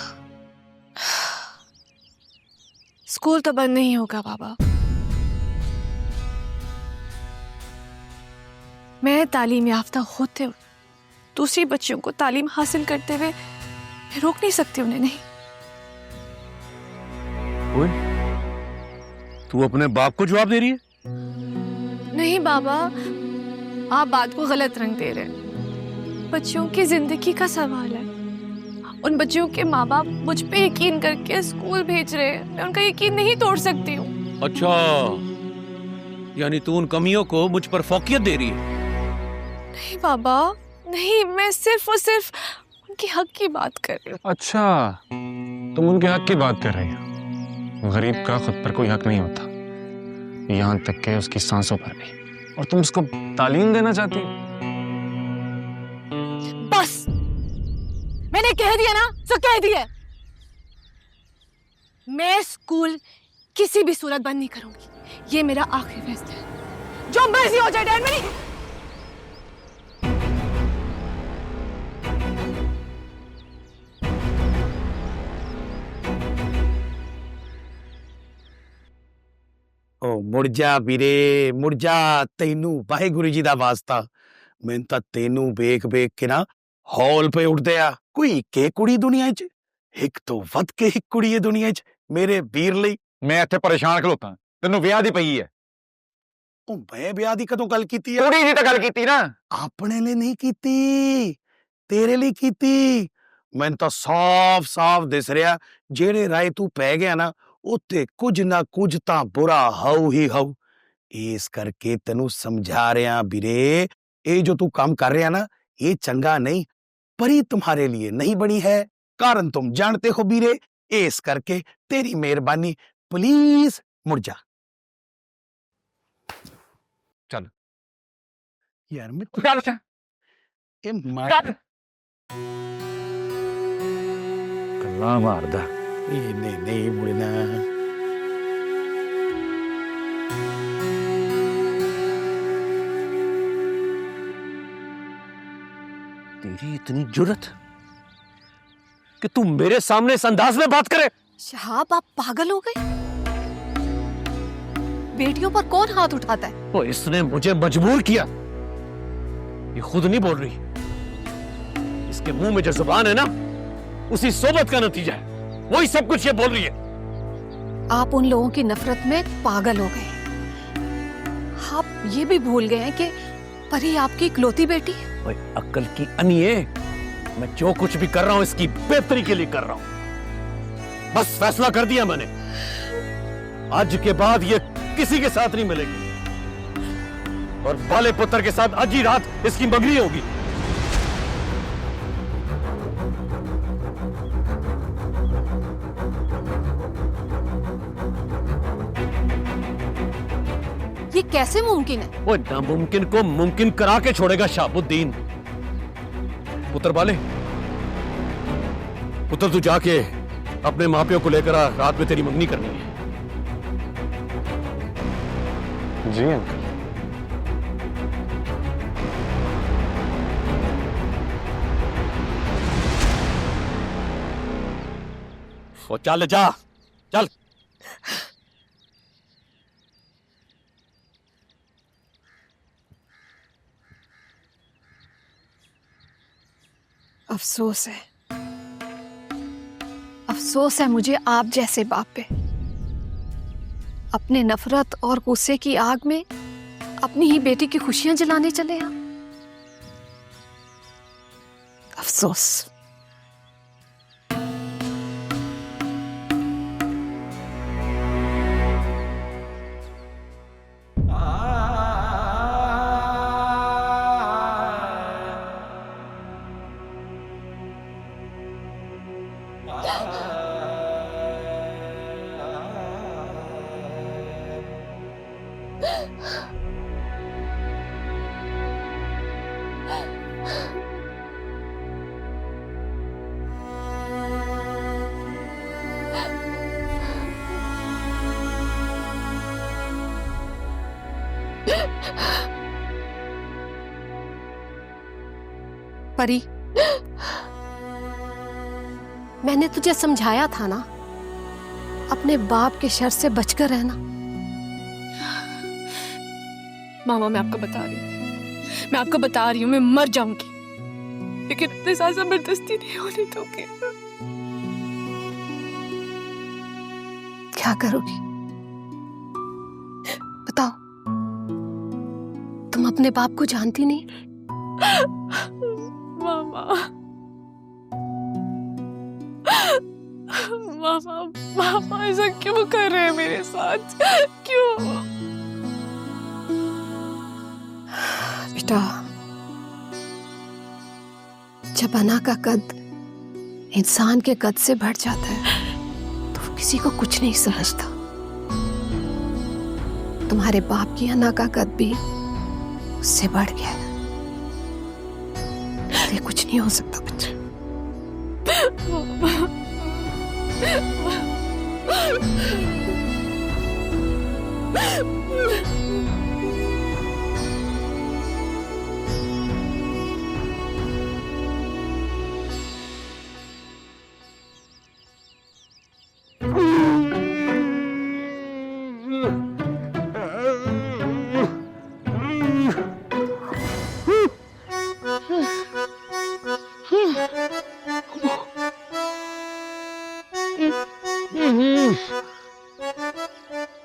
स्कूल तो बंद नहीं होगा बाबा। मैं तालीम याफ्ता होते हुए दूसरी बच्चियों को तालीम हासिल करते हुए मैं रोक नहीं सकती उन्हें। नहीं। तू अपने बाप को जवाब दे रही है? नहीं बाबा, आप बात को गलत रंग दे रहे हैं। बच्चियों की जिंदगी का सवाल है। उन बच्चियों के माँ बाप मुझ पे यकीन करके स्कूल भेज रहे हैं, मैं उनका यकीन नहीं तोड़ सकती हूँ। अच्छा, यानी तू उन कमियों को मुझ पर फौकियत दे रही है? नहीं बाबा, नहीं, मैं सिर्फ और सिर्फ उनके हक की बात कर रही हूँ। अच्छा, तुम उनके हक की बात कर रही हो। गरीब का खुद पर कोई हक नहीं होता, यहाँ तक के उसकी सांसों पर भी, और तुम उसको तालीम देना चाहती हो? बस, मैंने कह दिया ना, तो कह दिया। मैं स्कूल किसी भी सूरत बंद नहीं करूंगी, ये मेरा आखिरी फैसला है। जो मर्जी हो जाए डैड, मेरी ओ मुड़ जा वीरे, मुड़ जा। तेनू वाहिगुरु जी दा वास्ता, मैं तां तेनू वेख वेख के ना हौल पे उठदे आ। कोई के कुड़ी दुनिया च, एक तो वध के एक कुड़ी है दुनिया च मेरे वीर लई। मैं इत्थे परेशान खलोता, तेनू विआह दी पई है। ओ मैं विआह दी कदों गल कीती है? कुड़ी दी तां गल कीती ना। अपने लिए नहीं कीती, तेरे लिए कीती। मैनूं तां साफ साफ दिस रिहा जेड़े राय तू पै गया ना, उत्ते कुछ ना कुछ तां बुरा हाउ ही हाउ। इस करके तेनू समझा रहा वीरे, ये जो तू काम कर रहा ना, ये चंगा नहीं। परी तुम्हारे लिए नहीं बनी है, कारण तुम जानते हो वीरे। इस करके तेरी मेहरबानी, प्लीज मुड़ जा। चल यार मैं चल ए मार कल्ला मारदा। नहीं नहीं मुड़ना। तेरी इतनी जुर्रत कि तू मेरे सामने इस अंदाज में बात करे? शहाब, आप पागल हो गए? बेटियों पर कौन हाथ उठाता है? वो इसने मुझे मजबूर किया, ये खुद नहीं बोल रही। इसके मुंह में जो जुबान है ना, उसी सोबत का नतीजा है, वही सब कुछ ये बोल रही है। आप उन लोगों की नफरत में पागल हो गए। आप ये भी भूल गए हैं कि परी आपकी इकलौती बेटी है। ओए अक्ल की अनिए, मैं जो कुछ भी कर रहा हूं इसकी बेहतरी के लिए कर रहा हूं। बस फैसला कर दिया मैंने, आज के बाद ये किसी के साथ नहीं मिलेगी, और बाले पुत्र के साथ आज ही रात इसकी मंगनी होगी। ये कैसे मुमकिन है? वो नामुमकिन को मुमकिन करा के छोड़ेगा शहाबुद्दीन। पुत्र बाले, पुत्र तू जाके अपने मापियों को लेकर आ, रात में तेरी मंगनी करनी है। जी अंकल। वो चल जा, चल। अफसोस है, अफसोस है मुझे आप जैसे बाप पे। अपने नफरत और गुस्से की आग में अपनी ही बेटी की खुशियां जलाने चले आप। अफसोस। परी, मैंने तुझे समझाया था ना अपने बाप के शर से बचकर रहना। मामा मैं आपको बता रही हूँ मैं मर जाऊंगी, लेकिन अपने साथ जबरदस्ती नहीं होने दूंगी। क्या करोगी बताओ? तुम अपने बाप को जानती नहीं। मामा ऐसा क्यों कर रहे हैं मेरे साथ? क्यों? बेटा, जब अना का कद इंसान के कद से बढ़ जाता है तो वो किसी को कुछ नहीं समझता। तुम्हारे बाप की अना का कद भी उससे बढ़ गया है, इसलिए कुछ नहीं हो सकता बच्चा।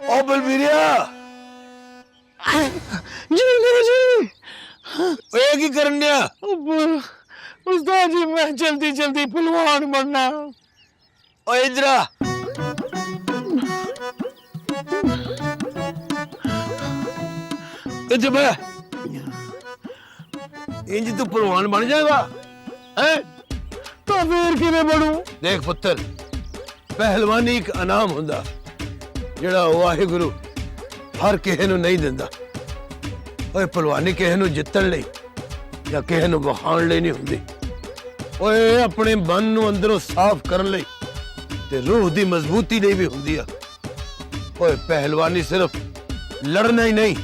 ओ बलबीरिया जी गुरुजी। ओए की करन दिया? उस्ताद जी मैं जल्दी जल्दी पहलवान बनना। ओ इधर आ। इधर बैठ। इंज तू पहलवान बन जाएगा हैं? तो फिर किवें बनूं? देख पुत्र, पहलवानी एक इनाम हुंदा ਜਿਹੜਾ ਵਾਹਿਗੁਰੂ ਹਰ ਕਿਸੇ ਨੂੰ ਨਹੀਂ ਦਿੰਦਾ। ਓਏ ਪਹਿਲਵਾਨੀ ਕਿਸੇ ਨੂੰ ਜਿੱਤਣ ਲਈ ਜਾਂ ਕਿਸੇ ਨੂੰ ਵਹਾਉਣ ਲਈ ਨਹੀਂ ਹੁੰਦੀ। ਓਏ ਆਪਣੇ ਮਨ ਨੂੰ ਅੰਦਰੋਂ ਸਾਫ਼ ਕਰਨ ਲਈ ਤੇ ਰੂਹ ਦੀ ਮਜ਼ਬੂਤੀ ਲਈ ਵੀ ਹੁੰਦੀ ਆ। ਓਏ ਪਹਿਲਵਾਨੀ ਸਿਰਫ ਲੜਨਾ ਹੀ ਨਹੀਂ,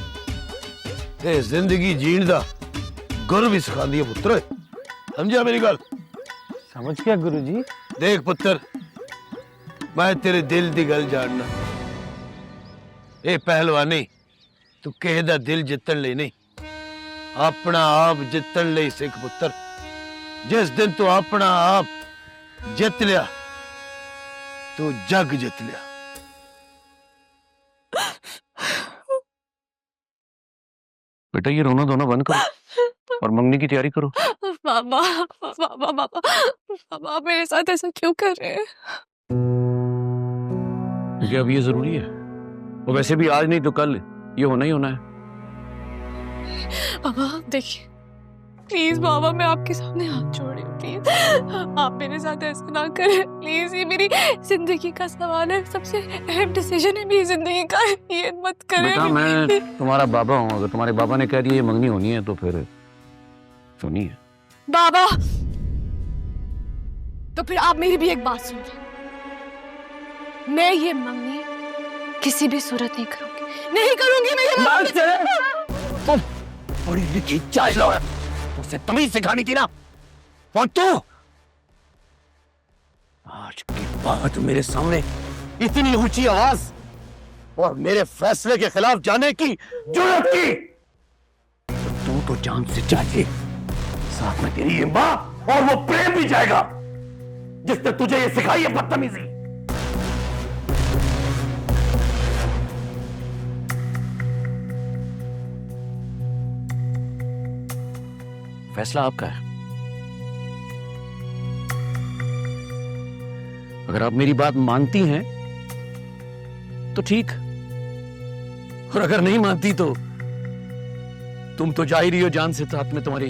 ਇਹ ਜ਼ਿੰਦਗੀ ਜੀਣ ਦਾ ਗੁਰ ਵੀ ਸਿਖਾਉਂਦੀ ਹੈ ਪੁੱਤਰ। ਸਮਝਿਆ ਮੇਰੀ ਗੱਲ? समझ गया गुरुजी। देख पुत्र, मैं तेरे दिल दी गल जानना। ये पहलवानी तू किसी दा दिल जितन लई नहीं, अपना आप जितन लई सिख पुत्र। जिस दिन तू अपना आप जित लिया तू जग जित लिया। बेटा ये रोना धोना बंद करो और मंगनी की तैयारी करो। मामा मामा मामा मामा आप मेरे साथ ऐसा क्यों कर रहे हैं? क्योंकि अब ये जरूरी है, वो वैसे भी आज नहीं तो कल ये होना ही होना है। मामा देखिए प्लीज मामा, मैं आपके सामने हाथ जोड़ रही हूँ, प्लीज आप मेरे साथ ऐसा ना करें प्लीज। ये मेरी जिंदगी का सवाल है, सबसे अहम डिसीजन है मेरी जिंदगी का, ये मत करें। बेटा मैं तुम्हारा बाबा हूँ, अगर तुम्हारे बाबा ने कह दिया ये मंगनी होनी है तो फिर सुनी है। बाबा तो फिर आप मेरी भी एक बात सुनिए, मैं ये मंगनी किसी भी सूरत नहीं करूंगी मैं ये बड़ी लिखी चाय लो, उसे तमीज सिखानी थी ना। तू आज के बाद मेरे सामने इतनी ऊंची आवाज और मेरे फैसले के खिलाफ जाने की जुर्रत की तो तू तो जान से जाएगी, साथ में तेरी ये मां और वो प्रेम भी जाएगा जिसने तुझे ये सिखाई है बदतमीजी। फैसला आपका है। अगर आप मेरी बात मानती हैं तो ठीक, और अगर नहीं मानती तो तुम तो जा ही रही हो जान से, साथ में तुम्हारी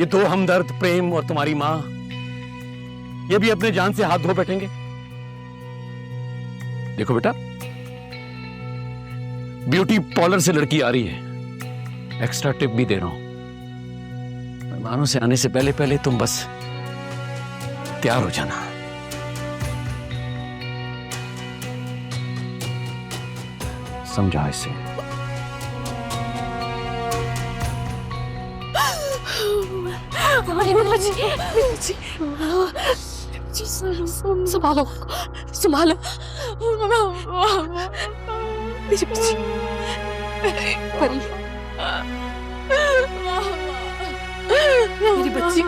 ये दो हमदर्द प्रेम और तुम्हारी मां, ये भी अपने जान से हाथ धो बैठेंगे। देखो बेटा, ब्यूटी पार्लर से लड़की आ रही है, एक्स्ट्रा टिप भी दे रहा हूं। मेहमानों से आने से पहले पहले तुम बस तैयार हो जाना। समझा इसे? संभालो संभालो मेरी बच्ची परी मेरी बच्ची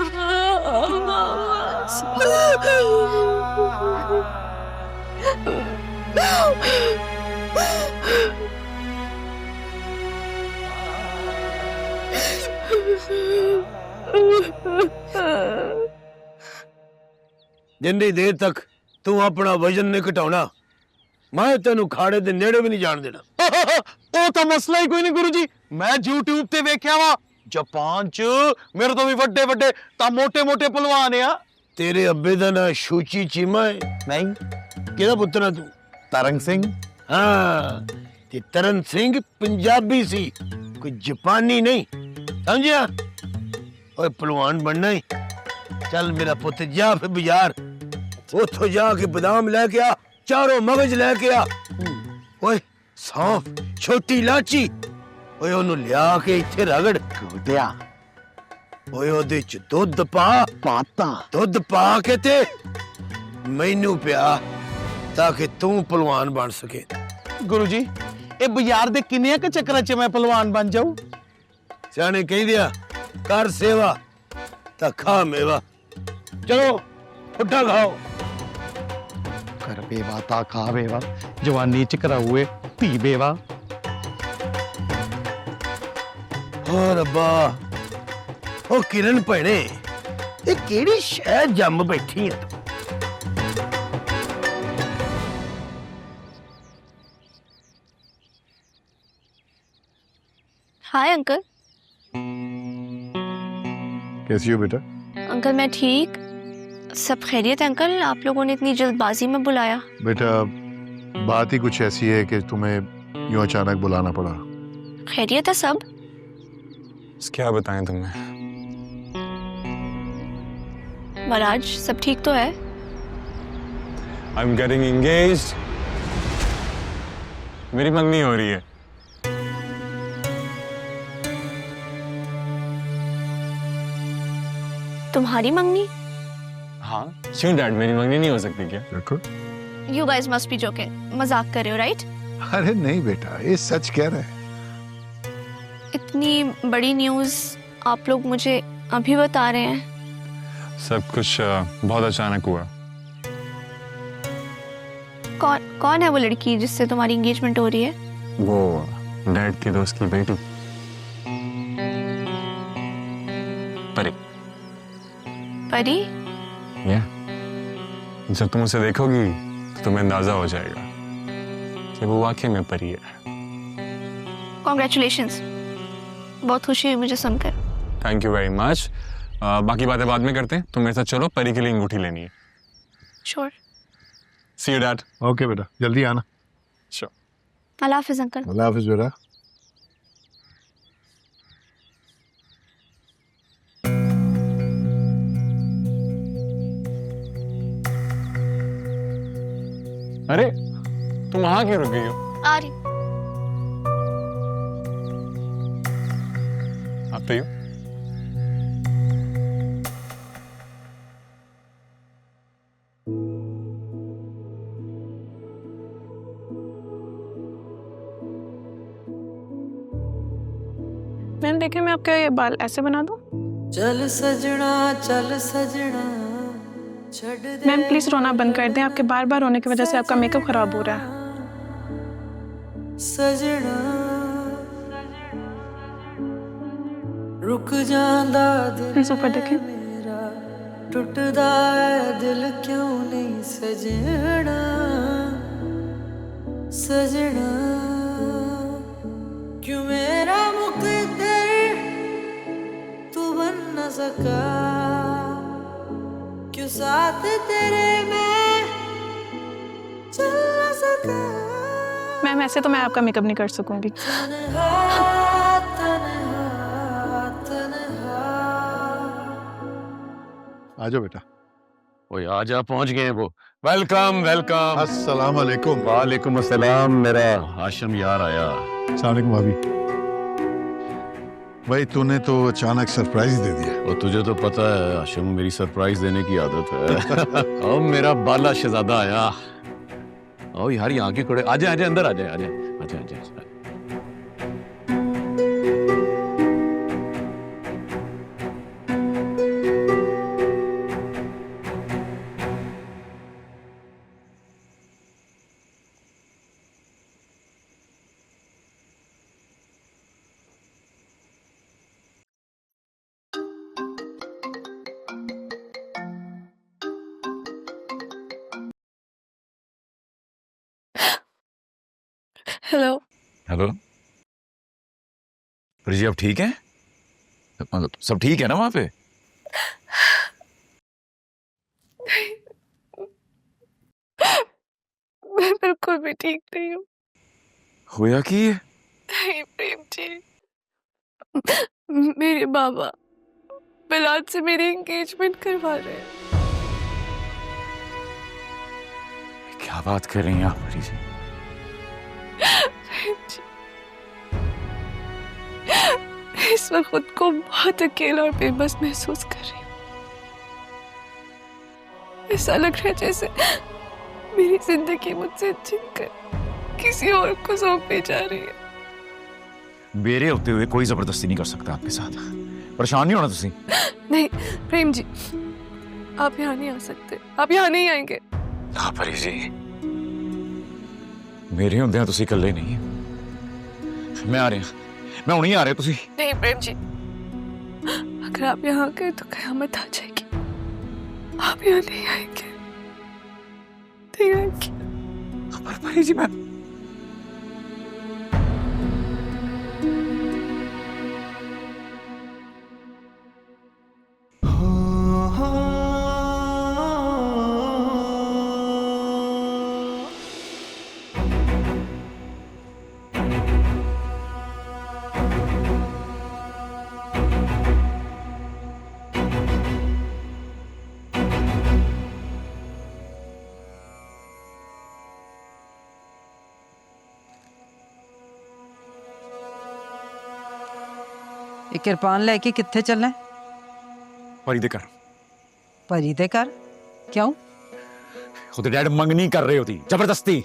जिन्नी देर तक तू अपना वजन नहीं घटाना मैं तेनू खाड़े दे नेड़े भी नहीं जान देना। ਉਹ ਤਾਂ ਮਸਲਾ ਹੀ ਕੋਈ ਨਹੀਂ ਗੁਰੂ ਜੀ। ਮੈਂ YouTube ਤੇ ਵੇਖਿਆ ਵਾ ਜਾਪਾਨ ਚ ਮੇਰੇ ਤੋਂ ਵੀ ਵੱਡੇ ਵੱਡੇ ਤਾਂ ਮੋਟੇ ਮੋਟੇ ਪਹਿਲਵਾਨ ਆ। तेरे अब्बे का ना शूची चीमा है? नहीं। केदा पुत्र है तू? तरन सिंह। हाँ ते तरन सिंह पंजाबी सी, कोई जापानी नहीं, समझिया? ओए पहलवान बनना ही चल मेरा पुत्र जा फिर बाजार उतो जाके बादाम लेके आ, चारों मगज लेके आ, ओए सौंफ छोटी इलाची ओए ओनू लिया के इत्थे रगड़ गोदिया ओए ओदे च दुध पा पाता दुध पा के ते मैनू पिया ताकि तू पहलवान बन सके। गुरु जी ये बाजार दे किन्ने के चक्कर च मैं पहलवान बन जाऊं? सियाने कही दिया कर सेवा ता खा मेवा। चलो उठा खाओ। कर बेवा ता खा बेवा, जवानी च कराऊए धी बेवा। ओ रब्बा ओ किरण भैणे ये केड़ी शह जम बैठी है तू? Hi uncle. कैसी हो बेटा? अंकल मैं ठीक। सब खैरियत है अंकल? आप लोगों ने इतनी जल्दबाजी में बुलाया। बेटा बात ही कुछ ऐसी है कि तुम्हें यूं अचानक बुलाना पड़ा। खैरियत है सब? क्या बताएं तुम्हें? महाराज सब ठीक तो है? I'm getting engaged. मेरी मंगनी हो रही है। तुम्हारी मंगनी? हाँ क्यों डैड, मेरी मंगनी नहीं हो सकती क्या? देखो You guys must be joking. मजाक कर रहे हो राइट? अरे नहीं बेटा ये सच कह रहे हैं। इतनी बड़ी न्यूज़ आप लोग मुझे अभी बता रहे हैं। सब कुछ बहुत अचानक हुआ। कौन है वो लड़की जिससे तुम्हारी एंगेजमेंट हो रही है? वो डैड के दोस्त की बेटी परी। परी? या जब तुम उसे देखोगी तो तुम्हें अंदाजा हो जाएगा कि वो वाकई में परी है। Congratulations. बहुत खुशी हुई मुझे सुनकर। Thank you very much. बाकी बातें बाद में करते हैं, तुम मेरे साथ चलो, परी के लिए अंगूठी लेनी है। Sure. See you dad. Okay बेटा जल्दी आना। श्योर। अल्लाह हाफिज अंकल। अल्लाह हाफिज बेटा। अरे तुम वहां क्यों रुक गई हो? आ रही। आप तो मैंने देखे मैं आपके ये बाल ऐसे बना दूं? चल सजना छड़ दे। मैम प्लीज रोना बंद कर दें, आपके बार बार रोने की वजह से आपका मेकअप खराब हो रहा है। सजना रुक जांदा दिल ऊपर देखें। मेरा टुटदा है दिल क्यों नहीं सजना सजना क्यों मेरा मुकद्दर तू बन न सका क्यों साथ तेरे मैं चल न सका। मैम ऐसे तो मैं आपका मेकअप नहीं कर सकूंगी। आ जाओ बेटा। ओए आजा, पहुंच गए हैं वो। Welcome welcome. अस्सलाम वालेकुम। वालेकुम अस्सलाम। मेरा हाशिम यार आया। अस्सलाम वालेकुम भाभी। भाई तूने तो अचानक सरप्राइज दे दिया। और तुझे तो पता है हाशिम मेरी सरप्राइज देने की आदत है। अब मेरा बाला शहजादा आया। ओ यार यहाँ के खड़े आजा आजा अंदर आजा आजा आजा आजा आजा। हेलो। हेलो परी जी, आप ठीक हैं? मतलब सब ठीक है ना वहां पे? मैं बिल्कुल भी ठीक नहीं हूँ। होया की है? नहीं प्रेम जी, मेरे बाबा बिलात से मेरी एंगेजमेंट करवा रहे हैं। क्या बात कर रही हैं आप परी जी? प्रेम जी, इस वक्त खुद को बहुत अकेला और बेबस महसूस कर रही हूँ। ऐसा लग रहा है जैसे मेरी जिंदगी मुझसे छीनकर किसी और को सौंपी जा रही है। मेरे होते हुए कोई जबरदस्ती नहीं कर सकता आपके साथ। परेशान नहीं होना तुसी। नहीं प्रेम जी, आप यहाँ नहीं आ सकते, आप यहाँ नहीं आएंगे। हाँ परी जी, मेरे होंदे तुसी इकल्ले नहीं। मैं आ रहा, मैं हुणे ही आ रहा। तुसी नहीं प्रेम जी, अगर आप यहाँ गए तो कयामत आ जाएगी। आप यहाँ नहीं आएंगे, नहीं आएंगे। पर परी जी मैं ਇਹ ਕਿਰਪਾਨ ਲੈ ਕੇ ਕਿੱਥੇ ਚੱਲਣਾ ਹੈ? परी दे कर। ਪਰੀ ਦੇ ਘਰ ਕਿਉਂ? खुद डैड मंगनी कर रहे होती जबरदस्ती।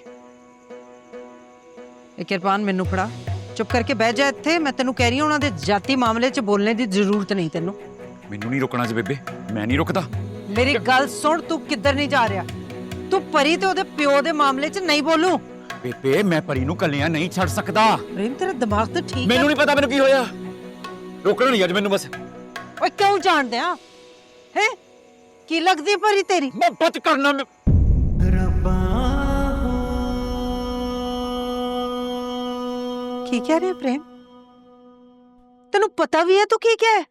ਇਹ ਕਿਰਪਾਨ ਮੈਨੂੰ ਫੜਾ, ਚੁੱਪ ਕਰਕੇ ਬਹਿ ਜਾ ਇੱਥੇ। ਮੈਂ ਤੈਨੂੰ ਕਹਿ ਰਹੀ ਹਾਂ ਉਹਨਾਂ ਦੇ ਜਾਤੀ ਮਾਮਲੇ 'ਚ ਬੋਲਣੇ ਦੀ ਜ਼ਰੂਰਤ ਨਹੀਂ ਤੈਨੂੰ। ਮੈਨੂੰ ਨਹੀਂ ਰੁਕਣਾ ਜੀ ਬੇਬੇ, ਮੈਂ ਨਹੀਂ ਰੁਕਦਾ। ਮੇਰੀ ਗੱਲ ਸੁਣ, ਤੂੰ ਕਿੱਧਰ ਨਹੀਂ ਜਾ ਰਿਹਾ। ਤੂੰ ਪਰੀ ਤੇ ਉਹਦੇ ਪਿਓ ਦੇ ਮਾਮਲੇ 'ਚ ਨਹੀਂ ਬੋਲੂ। ਬੇਬੇ ਮੈਂ ਪਰੀ ਨੂੰ ਕੱਲਿਆਂ ਨਹੀਂ ਛੱਡ ਸਕਦਾ। ਪ੍ਰੇਮ ਤੇਰਾ ਦਿਮਾਗ ਤਾਂ ਠੀਕ ਹੈ। ਮੈਨੂੰ ਨਹੀਂ ਪਤਾ ਮੈਨੂੰ ਕੀ ਹੋਇਆ। ਰੋਕਣਾ ਨਹੀਂ ਅੱਜ ਮੈਨੂੰ ਬਸ। ਓਏ ਕਿਉਂ ਜਾਣਦੇ ਆ? ਹੈ ਕੀ ਲੱਗਦੀ ਪਰੀ ਤੇਰੀ? ਮੁਹੱਬਤ ਕਰਨਾ ਮੈਂ। ਕੀ ਕਹਿ ਰਿਹਾ ਪ੍ਰੇਮ? ਤੈਨੂੰ ਪਤਾ ਵੀ ਹੈ ਤੂੰ ਕੀ ਕਹਿ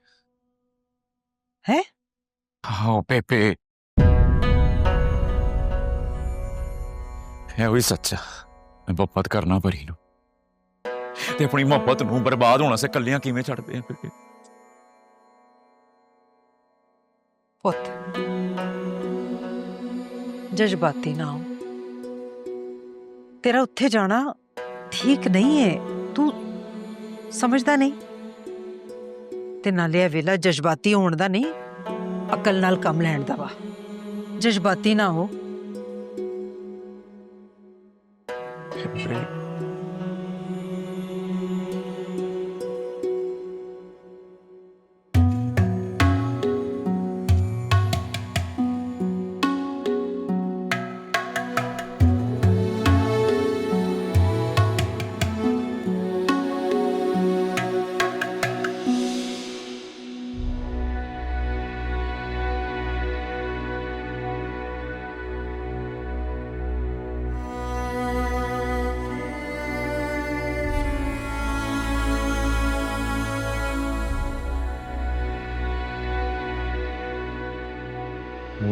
ਹੈ? हाँ पेपे, है वही सच्चा। मैं मोहब्बत करना परी नूं ते अपनी मोहब्बत नूं बर्बाद होना से कलियां किवें छड्डदे आ पेपे? पुत जज्बाती ना हो। तेरा उत्थे जाना ठीक नहीं है, तू समझदा नहीं। ते नाले ए वेला जज्बाती होण दा नहीं, अकल नाल कम लैण दा वा। जज्बाती ना हो।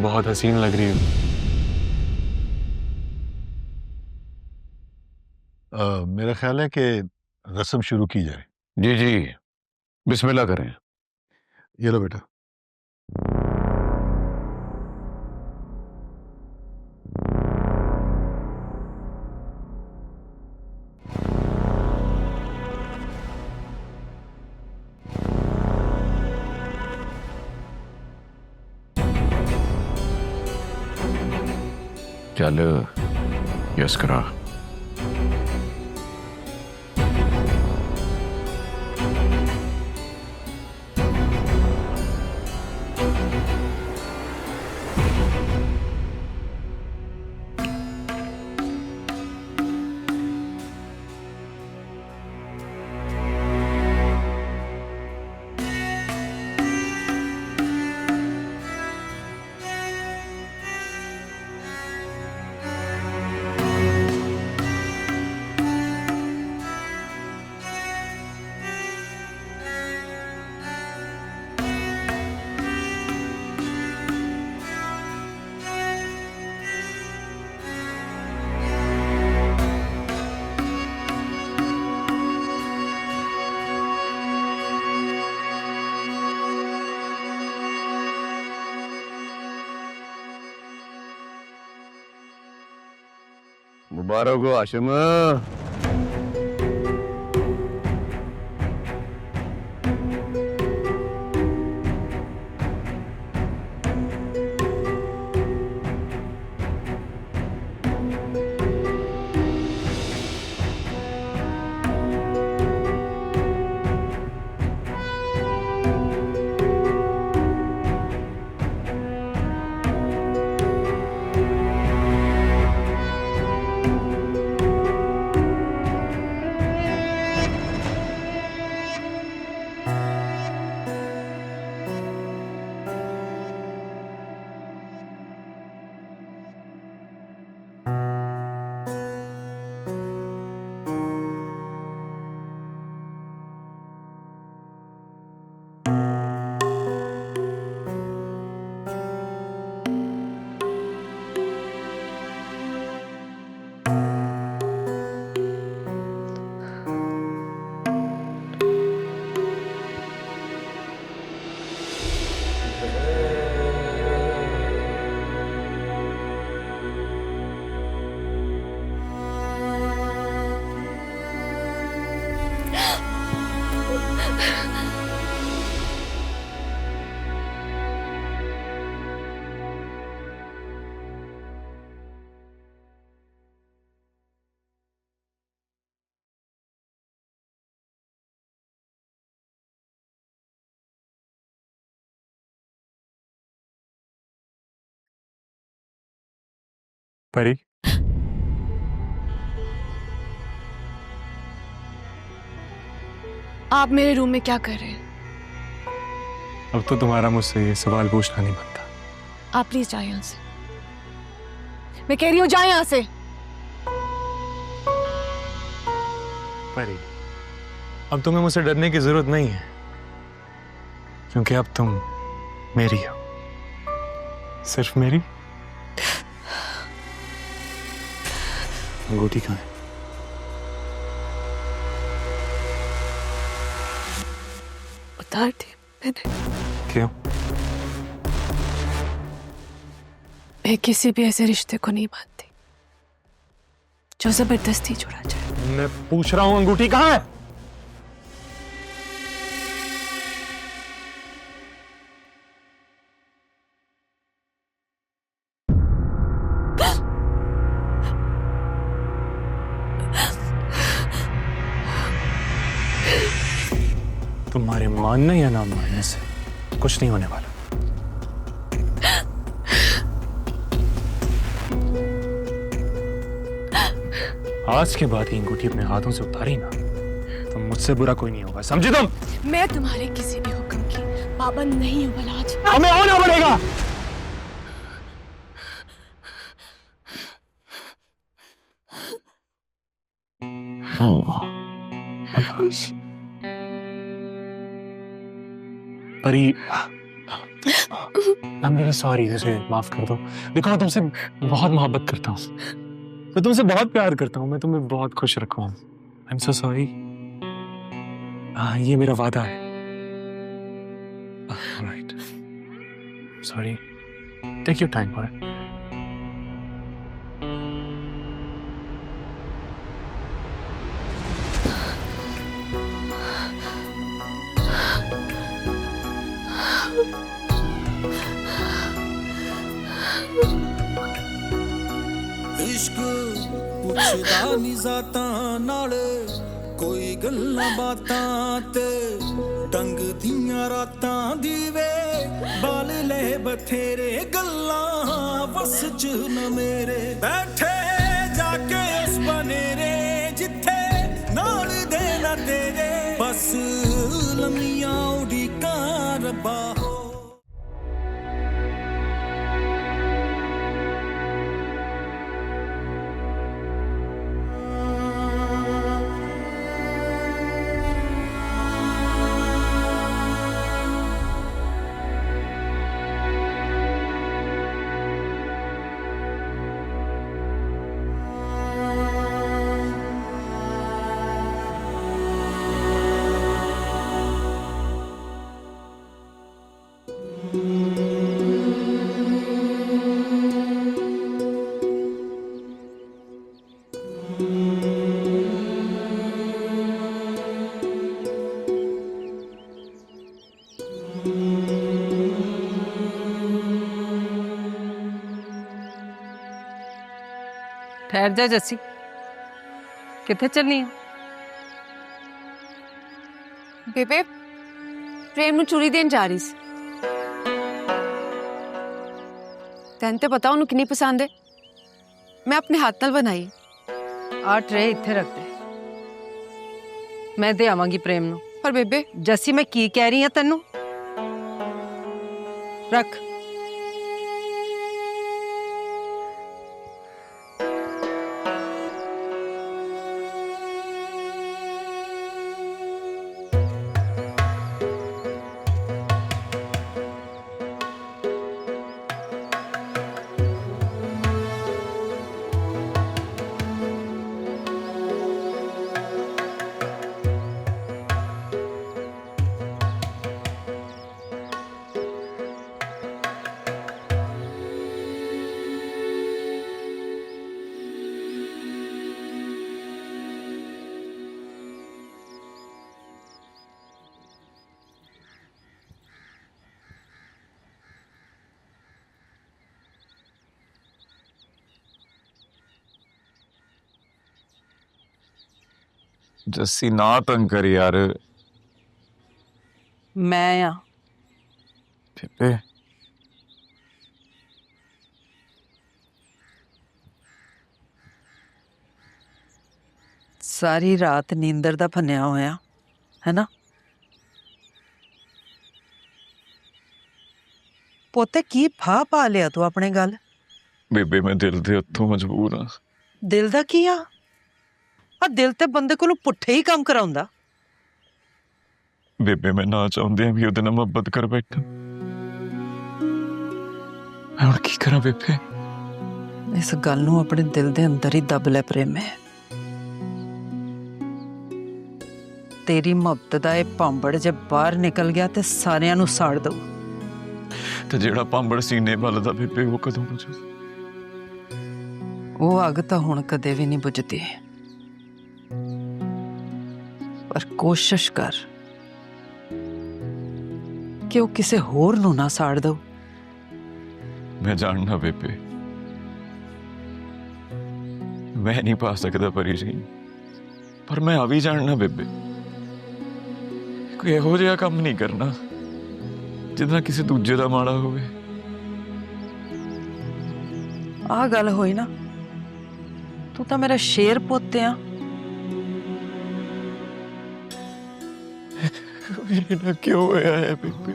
बहुत हसीन लग रही हो। मेरा ख्याल है कि रस्म शुरू की जाए। जी जी, बिस्मिल्लाह करें। ये लो बेटा। चल यस करा। मुबारक हो हाशिम। परी, आप मेरे रूम में क्या कर रहे हैं? अब तो तुम्हारा मुझसे ये सवाल पूछना नहीं बनता। आप प्लीज जाए यहां से। मैं कह रही हूं जाए यहां से। परी, अब तुम्हें मुझसे डरने की जरूरत नहीं है, क्योंकि अब तुम मेरी हो, सिर्फ मेरी। अंगूठी कहाँ है? उतार दी मैंने। क्यों? मैं किसी भी ऐसे रिश्ते को नहीं मानती जो जबरदस्ती जुड़ा जाए। मैं पूछ रहा हूं अंगूठी कहाँ है? तुम्हारे मानने या ना मानने से कुछ नहीं होने वाला। आज के बाद ये अंगूठी अपने हाथों से उतारी ना, तो मुझसे बुरा कोई नहीं होगा, समझी तुम? मैं तुम्हारे किसी भी हुक्म की पाबंद नहीं हूं बलाज। हमें होना पड़ेगा। परी, I'm really sorry, मुझे माफ कर दो। देखो, मैं तुमसे बहुत मोहब्बत करता हूँ, मैं तुमसे बहुत प्यार करता हूँ, मैं तुम्हें बहुत खुश रखूँ। I'm so sorry। ये मेरा वादा है। Alright, sorry, take your time, alright? इश्क ਪੁੱਛਦਾ ਨੀ ਜ਼ਾਤਾਂ ਨਾਲ ਕੋਈ ਗੱਲਾਂ ਬਾਤਾਂ ਤੇ ਟੰਗ ਦੀਆਂ ਰਾਤਾਂ ਦੀ ਵੇ ਬਾਲ ਲੈ ਬਥੇਰੇ ਗੱਲਾਂ ਵਸ ਚ ਨ ਮੇਰੇ ਬੈਠੇ ਜਾ ਕੇ ਉਸ ਬਨੇਰੇ ਜਿੱਥੇ ਨਾਲ ਦੇ ਨਾ ਤੇਰੇ ਬਸ ਲੰਮੀਆਂ ਉਡੀਕਾਂ ਰੱਬਾ ठहर जा जस्सी, किथे चलनी है? ਬੇਬੇ ਪ੍ਰੇਮ ਨੂੰ ਚੂਰੀ ਦੇਣ ਜਾ ਰਹੀ ਸੀ। ਤੈਨੂੰ ਤੇ ਪਤਾ ਉਹਨੂੰ ਕਿੰਨੀ ਪਸੰਦ ਹੈ। ਮੈਂ ਆਪਣੇ ਹੱਥ ਨਾਲ ਬਣਾਈ। आ ट्रे इत्थे रख दे, मैं दे आवांगी प्रेम नू। पर बेबे जस्सी मैं की कह रही हां तैनू, रख। जस्सी ना तंग कर यार। मैं आ बेबे सारी रात नींदर दा फन्या होया है ना। पोते की फा पा लिया तू अपने गल? बेबे मैं दिल दे हथों मजबूर हाँ। दिल दा की आ दिल ते बंदे को पुट्ठे ही काम कराउंदा। बेबे मैं ना चाहते भी ओदे नाल मोहब्बत कर बैठा, मैं हुण की करा बेबे? इस गल नूं अपने दिल दे अंदर ही दब ले प्रेम है। तेरी मोहब्बत दा ये भांबड़ जे बाहर निकल गया ते सारियां नूं साड़ दऊ। ते जेड़ा भांबड़ सीने बलदा बेबे वो कदों बुझू? वो अग तां हुण कदे भी नहीं बुझदी, पर कोशिश कर कि वो किसे होर नूं ना साड़ दो। मैं जानना बेबे, मैं नहीं पा सकता परी जी, पर मैं आ भी जानना बेबे कोई इहो जिहा काम नहीं करना जिदा किसी दूजे दा माड़ा होवे। आ गल होई ना, तू तो मेरा शेर पुत्त आ। मेरे नाल क्यों होया है बेबे?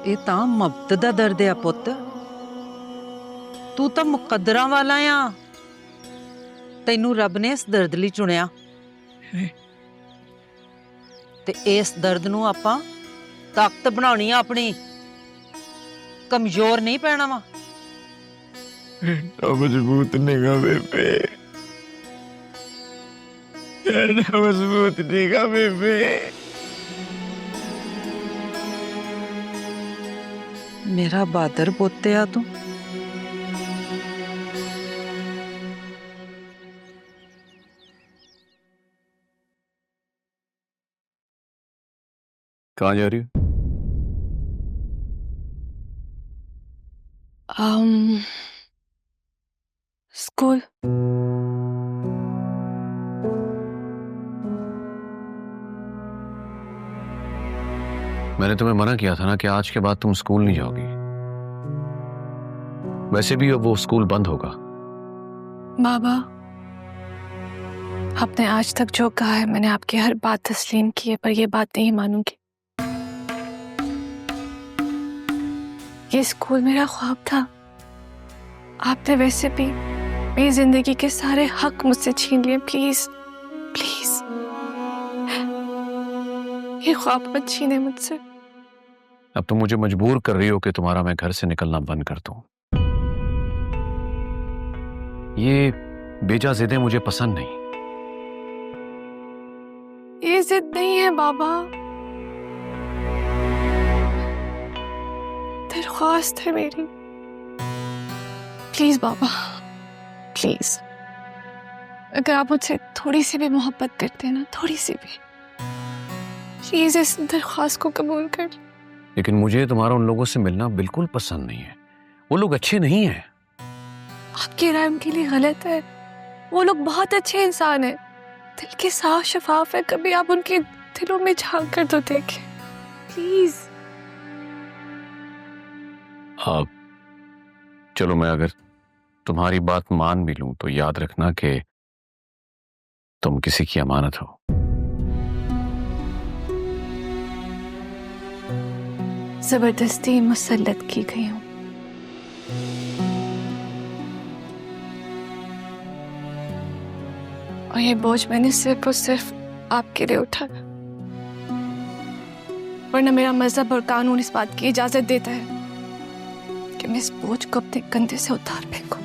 ये तां मोहब्बत दा दर्द है पुत्त। तू तो मुकद्दरां वाला आ, तैनू रब ने इस दर्द लई चुनिया ते इस दर्द नूं आपां ताकत बनाउणी आ अपनी, कमजोर नहीं पैना वा। इतना मजबूत नहीं बेबे, इतना मजबूत नहीं बेबे। मेरा बहादुर पुत्त आ तू। कहाँ जा रही हो? स्कूल। मैंने तुम्हें मना किया था ना कि आज के बाद तुम स्कूल नहीं जाओगी। वैसे भी अब वो स्कूल बंद होगा। बाबा, आपने आज तक जो कहा है मैंने आपकी हर बात तस्लीम की है, पर ये बात नहीं मानूंगी। ये स्कूल मेरा ख्वाब था। आपने वैसे भी मेरी जिंदगी के सारे हक मुझसे छीन लिए। प्लीज प्लीज ये ख्वाब मत छीने मुझसे। अब तुम मुझे मजबूर कर रही हो कि तुम्हारा मैं घर से निकलना बंद कर दूं। ये बेजा जिदें मुझे पसंद नहीं। ये जिद नहीं है बाबा, दरख्वास्त है मेरी। प्लीज बाबा, प्लीज, अगर आप मुझसे थोड़ी सी भी मोहब्बत करते हैं ना, थोड़ी सी भी, प्लीज इस दरख्वास्त को कबूल कर। लेकिन मुझे तुम्हारा उन लोगों से मिलना बिल्कुल पसंद नहीं है। वो लोग अच्छे नहीं हैं। आपकी राय उनके लिए गलत है। वो लोग बहुत अच्छे इंसान हैं, दिल के साफ शफाफ है। कभी आप उनके दिलों में झांक कर तो देखें प्लीज। अब चलो, मैं अगर तुम्हारी बात मान भी लूं तो याद रखना कि तुम किसी की अमानत हो। जबरदस्ती मुसल्लत की गई हूं। और ये बोझ मैंने सिर्फ और सिर्फ आपके लिए उठाया, वरना मेरा मजहब और कानून इस बात की इजाजत देता है कि मैं इस बोझ को अपने कंधे से उतार फेंकूं।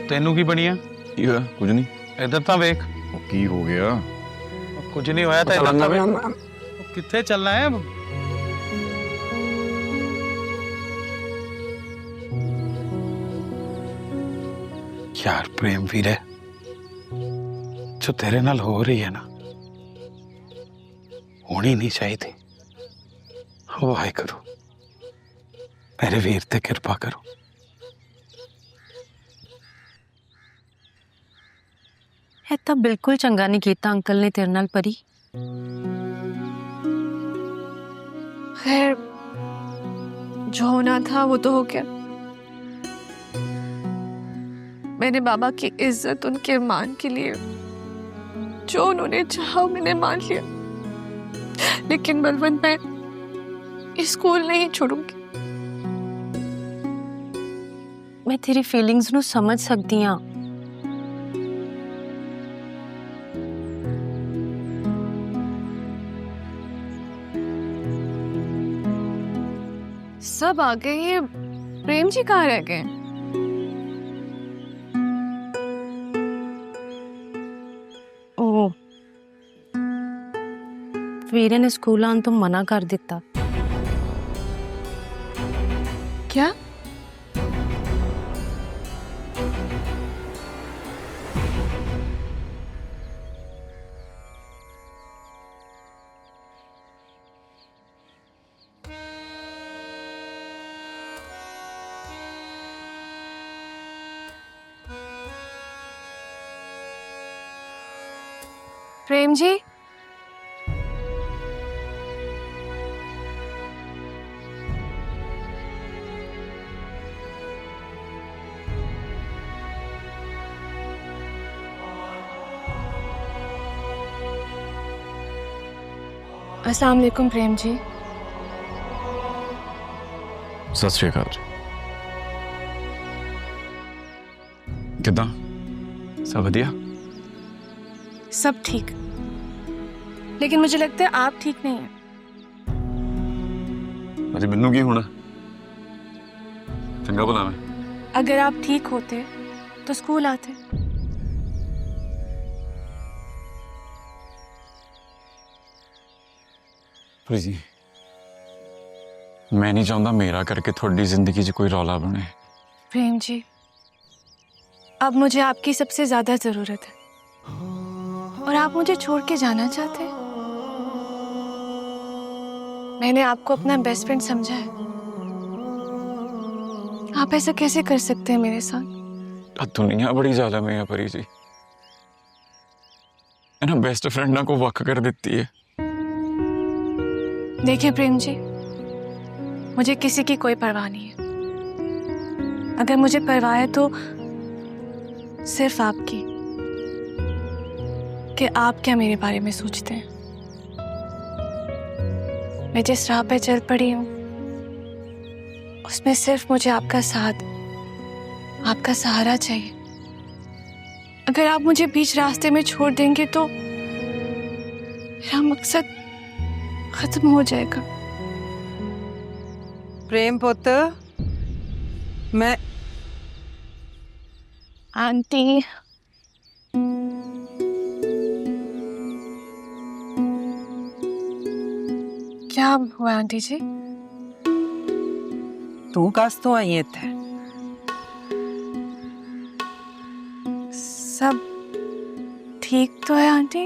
तेनू की बनिया? की होया? कुछ नहीं। इधर तां वेख। की हो गया? कुछ नहीं होया। तो इधर तां वेख। कित्थे चलना है? यार प्रेम वीरे, जो तेरे नाल हो रही है ना, होनी नहीं चाहिए। वाहे करो, मेरे वीर ते कृपा करो। है तो बिल्कुल चंगा नहीं किया अंकल ने तेरे नाल परी। खैर, जो होना था वो तो हो गया। मैंने बाबा की इज्जत, उनके मान के लिए जो उन्होंने चाहा मैंने मान लिया। लेकिन बलवंत, मैं स्कूल नहीं छोड़ूंगी। मैं तेरी फीलिंग्स नू समझ सकती हाँ, सब आ गए। ये प्रेम जी कहाँ रह गए? ओ, वीरे ने स्कूल आने तो मना कर दिता। क्या? प्रेम जी, अस्सलाम वालेकुम प्रेम जी। सत श्री अकाल जी। किदा सब बढ़िया? सब ठीक, लेकिन मुझे लगता है आप ठीक नहीं हैं। अरे मैनू की होना? चंगा भला मैं। अगर आप ठीक होते तो स्कूल आते। प्लीज जी, मैं नहीं चाहता मेरा करके थोड़ी जिंदगी च कोई रौला बने। प्रेम जी, अब मुझे आपकी सबसे ज्यादा जरूरत है और आप मुझे छोड़ के जाना चाहते हैं। मैंने आपको अपना बेस्ट फ्रेंड समझा है, आप ऐसा कैसे कर सकते हैं मेरे साथ? दुनिया बड़ी जालिम है परी जी, ना बेस्ट फ्रेंड ना को वक कर देती है। देखिए प्रेम जी, मुझे किसी की कोई परवाह नहीं है। अगर मुझे परवाह है तो सिर्फ आपकी, कि आप क्या मेरे बारे में सोचते हैं। मैं जिस राह पे चल पड़ी हूं उसमें सिर्फ मुझे आपका साथ, आपका सहारा चाहिए। अगर आप मुझे बीच रास्ते में छोड़ देंगे तो मेरा मकसद खत्म हो जाएगा। प्रेम पुत्र, मैं आंटी, क्या हुआ आंटी जी? तू कस तो आई है इत्थे? सब ठीक तो है आंटी?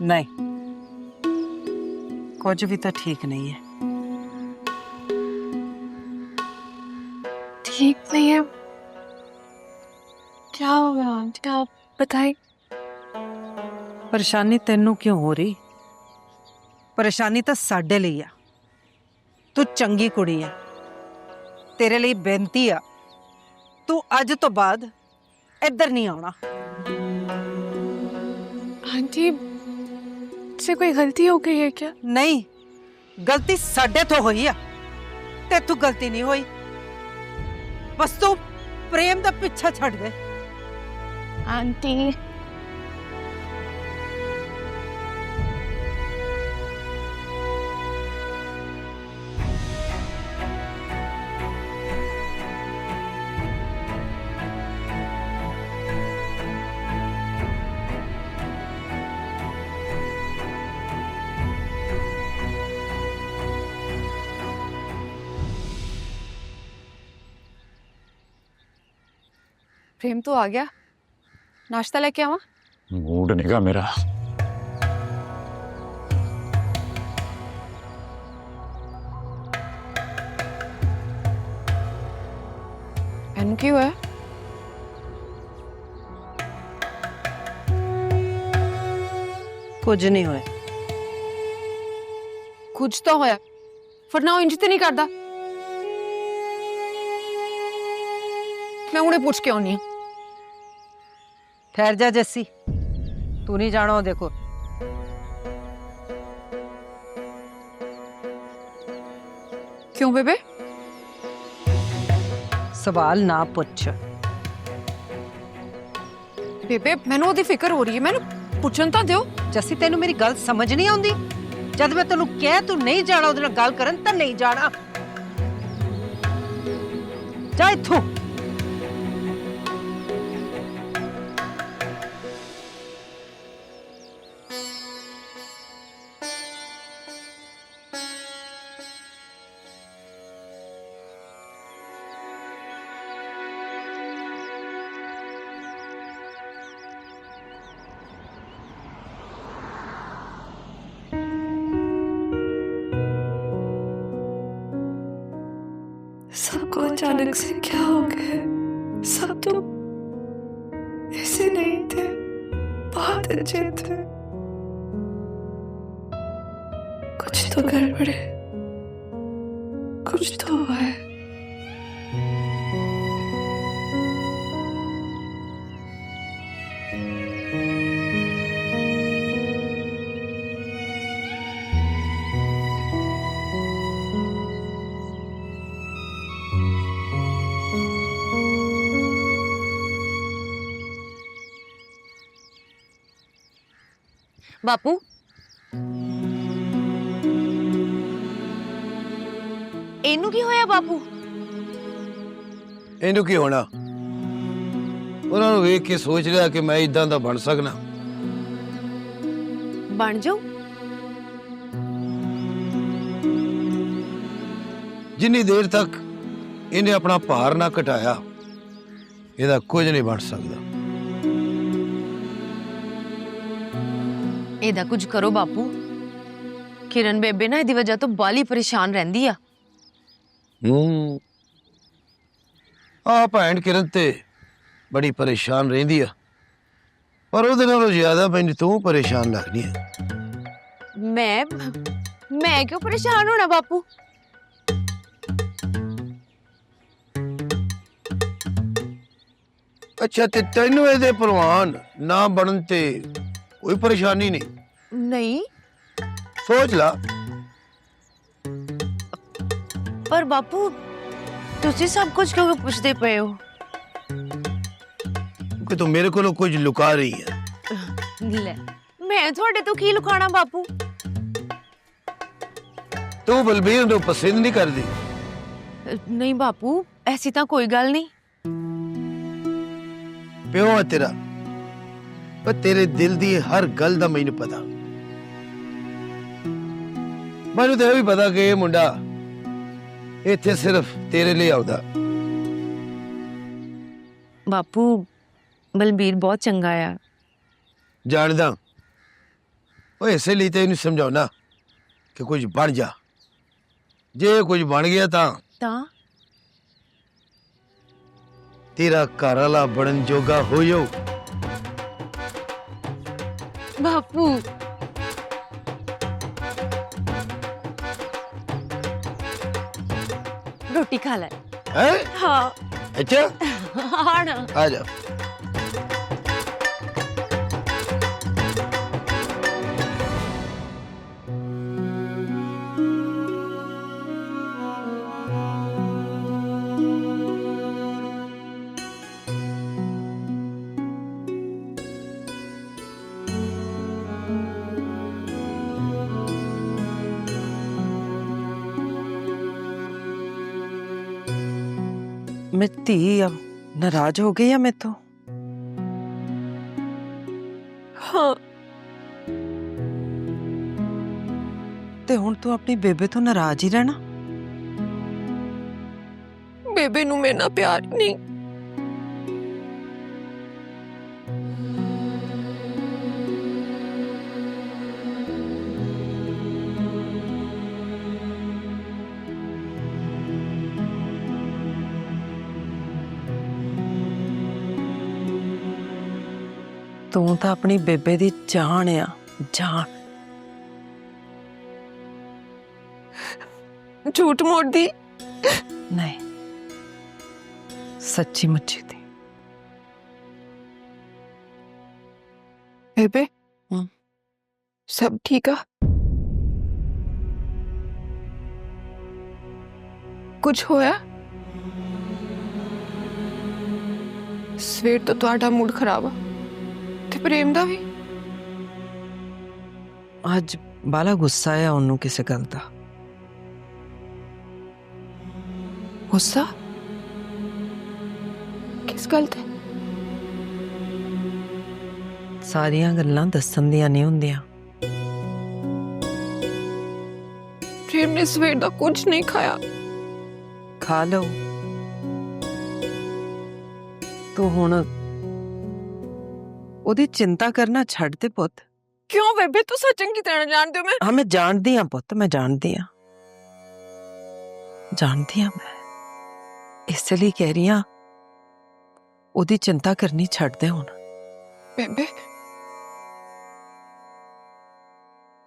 नहीं, कुछ भी तो ठीक नहीं है। ठीक नहीं है? क्या हो गया आंटी, आप बताइए। परेशानी तेनू क्यों हो रही? परेशानी तो साडे लिए आ। तू चंगी कुड़ी है, तेरे लिए बेनती आ, तू अज तो बाद इधर नहीं आना। आंटी से कोई गलती हो गई है क्या? नहीं, गलती साडे तो हुई है, ते तू गलती नहीं हुई। बस तू प्रेम दा पीछा छड़ दे। आंटी प्रेम तो आ गया, नाश्ता लेके आवा? मूड नहीं गा मेरा। एनू की हुआ? कुछ नहीं हुआ। कुछ तो होया, फिर ना इंज ते नहीं करदा। मैं उन्हें पूछ के आनी। ठहर जा जस्सी, तू नहीं जाना। देखो क्यों बेबे? सवाल ना पूछ। बेबे मैनू ओदी फिक्र हो रही है, मैनू पुछन तो दियो। जस्सी तेनू मेरी गल समझ नहीं आउंदी? जद मैं तेनू कह तू नहीं जाना ओदे नाल गल करन तां नहीं जाना। जा इत्थों। सबको अचानक से क्या हो गया? सब तो ऐसे नहीं थे, बहुत अच्छे थे। कुछ तो गड़बड़ है, कुछ तो हुआ है। ਬਾਪੂ ਇਹਨੂੰ ਕੀ ਹੋਇਆ ਬਾਪੂ? ਇਹਨੂੰ ਕੀ ਹੋਣਾ? ਉਹਨਾਂ ਨੂੰ ਵੇਖ ਕੇ ਸੋਚ ਰਿਹਾ ਕਿ ਮੈਂ ਇਦਾਂ ਦਾ ਬਣ ਸਕਣਾ। ਬਣ ਜਾਓ। ਜਿੰਨੀ ਦੇਰ ਤੱਕ ਇਹਨੇ ਆਪਣਾ ਭਾਰ ਨਾ ਘਟਾਇਆ, ਇਹਦਾ ਕੁਝ ਨਹੀਂ ਬਣ ਸਕਦਾ। ਇਹਦਾ ਕੁਝ ਕਰੋ ਬਾਪੂ। ਕਿਰਨ ਬੇਬੇ ਨਾ ਇਹਦੀ ਵਜ੍ਹਾ ਤੋਂ ਬਾਲੀ ਪਰੇਸ਼ਾਨ ਰਹਿੰਦੀ ਆ। ਆ ਭੈਣ ਕਿਰਨ ਤੇ ਬੜੀ ਪਰੇਸ਼ਾਨ ਰਹਿੰਦੀ ਆ, ਪਰ ਉਹਦੇ ਨਾਲੋਂ ਜ਼ਿਆਦਾ ਮੈਨੂੰ ਤੂੰ ਪਰੇਸ਼ਾਨ ਲੱਗਦੀ ਹੈ। ਮੈਂ ਕਿਉਂ ਪਰੇਸ਼ਾਨ ਹੋਣਾ ਬਾਪੂ? ਅੱਛਾ, ਤੇ ਤੈਨੂੰ ਇਹਦੇ ਪ੍ਰਵਾਨ ਨਾ ਬਣਨ ਤੇ ਕੋਈ ਪਰੇਸ਼ਾਨੀ ਨਹੀਂ? ਨਹੀਂ, ਸੋਚ ਲਾ। ਪਰ ਬਾਪੂ ਤੁਸੀਂ ਸਭ ਕੁਝ ਕਿਉਂ ਪੁੱਛਦੇ ਪਏ ਹੋ? ਕਿ ਤੂੰ ਮੇਰੇ ਕੋਲੋਂ ਕੁਝ ਲੁਕਾ ਰਹੀ ਹੈ। ਲੈ, ਮੈਂ ਤੁਹਾਡੇ ਤੋਂ ਕੀ ਲੁਕਾਣਾ ਬਾਪੂ? ਤੂੰ ਬਲਬੀਰ ਨੂੰ ਪਸੰਦ ਨਹੀਂ ਕਰਦੀ? ਨਹੀਂ ਬਾਪੂ, ਐਸੀ ਤਾਂ ਕੋਈ ਗੱਲ ਨਹੀਂ। ਪਿਓ ਹੈ ਤੇਰਾ, ਪਰ ਤੇਰੇ ਦਿਲ ਦੀ ਹਰ ਗੱਲ ਦਾ ਮੈਨੂੰ ਪਤਾ। ਮੈਨੂੰ ਤਾਂ ਇਹ ਵੀ ਪਤਾ ਕਿ ਇਹ ਮੁੰਡਾ ਇੱਥੇ ਸਿਰਫ ਤੇਰੇ ਲਈ ਆਉਂਦਾ। ਬਾਪੂ ਬਲਬੀਰ ਬਹੁਤ ਚੰਗਾ ਆ। ਜਾਣਦਾ, ਉਹ ਇਸੇ ਲਈ ਤੇ ਇਹਨੂੰ ਸਮਝਾਉਣਾ ਕਿ ਕੁਝ ਬਣ ਜਾ। ਜੇ ਕੁਝ ਬਣ ਗਿਆ ਤਾਂ ਤੇਰਾ ਘਰ ਵਾਲਾ ਬਣਨ ਜੋਗਾ ਹੋ ਜਾਊ। ਬਾਪੂ रोटी खा ले। हाँ। अच्छा हाँ ना। आ जा। मैं धी अब नाराज हो गई है मैं तो। हाँ। ते हुण तू अपनी बेबे तो नाराज ही रहना। बेबे नू मेरे नाल प्यार ही नहीं। तू तो अपनी बेबे दी जान आ, जान। झूठ मोड़ दी? नहीं, सच्ची मुच्ची थी। बेबे सब ठीक है? कुछ होया? सवेर तो तुहाडा मूड खराब है ते प्रेम दा भी। आज बाला गुस्सा है उन्नू किसी गल दा। गुस्सा किस गल ते? सारियां गल्लां दस्सण दियां नहीं हुंदियां। प्रेम ने सवेर दा कुछ नहीं खाया। खा लो। तो हुण ओदी चिंता करना छड़ दे पुत। क्यों बेबे, तू सच चंगी तरह जानदी हो मैं। हाँ, मैं जानदी हां पुत, मैं जानदी हां, जानदी हां मैं। इसलिए कह रही हां ओदी चिंता करनी छड़ दे हुण। बेबे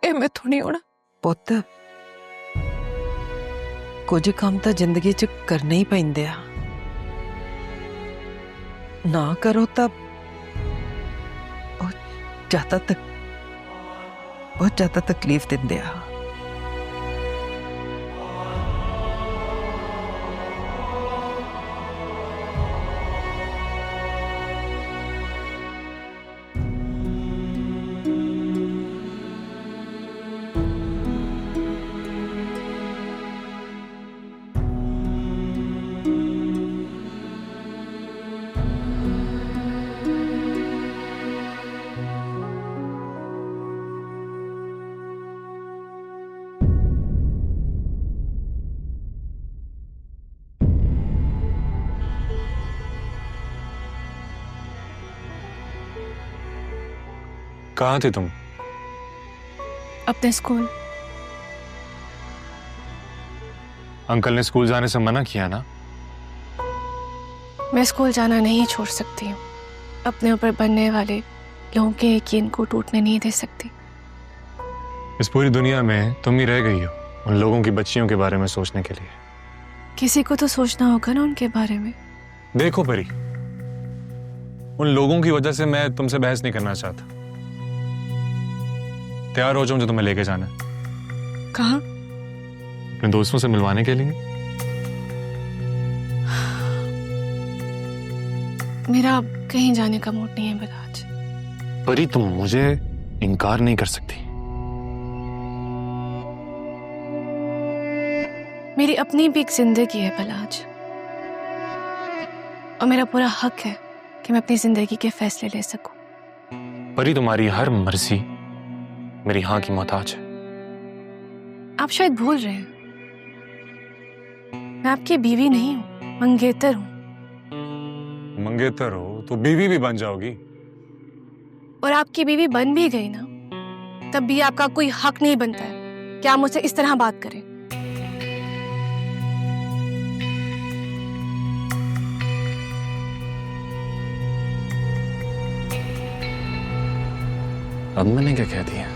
ए मैं तो नहीं होना पुत। कुछ काम तो जिंदगी च करने ही पैंदे आ। ना करो तब बहुत ज्यादा तकलीफ दिंदे आ। कहाँ थे तुम? अपने स्कूल। अंकल ने स्कूल जाने से मना किया ना? मैं स्कूल जाना नहीं छोड़ सकती हूँ। अपने ऊपर बनने वाले लोगों के यकीन को टूटने नहीं दे सकती। इस पूरी दुनिया में तुम ही रह गई हो उन लोगों की बच्चियों के बारे में सोचने के लिए। किसी को तो सोचना होगा ना उनके बारे में। देखो परी, उन लोगों की वजह से मैं तुमसे बहस नहीं करना चाहता। तैयार हो जाओ, मुझे तुम्हें लेके जाना है। कहाँ? अपने दोस्तों से मिलवाने के लिए। मेरा कहीं जाने का मूड नहीं है बलाज। परी, तुम मुझे इनकार नहीं कर सकती। मेरी अपनी भी एक जिंदगी है बलाज, और मेरा पूरा हक है कि मैं अपनी जिंदगी के फैसले ले सकूं। परी, तुम्हारी हर मर्जी मेरी हाँ की मोहताज है। आप शायद भूल रहे हैं, मैं आपकी बीवी नहीं हूं, मंगेतर हूं। मंगेतर हो तो बीवी भी बन जाओगी। और आपकी बीवी बन भी गई ना, तब भी आपका कोई हक नहीं बनता है कि आप मुझसे इस तरह बात करें। अब मैंने क्या कह दिया?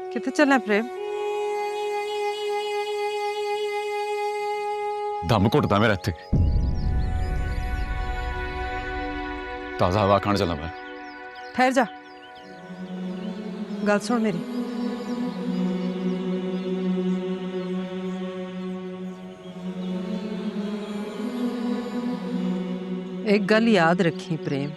कितने चलना है प्रेम? दम घुटदा मेरा इत्थे। ताजा हवा खान चला मैं। ठहर जा, गल सुन मेरी। एक गल याद रखी प्रेम,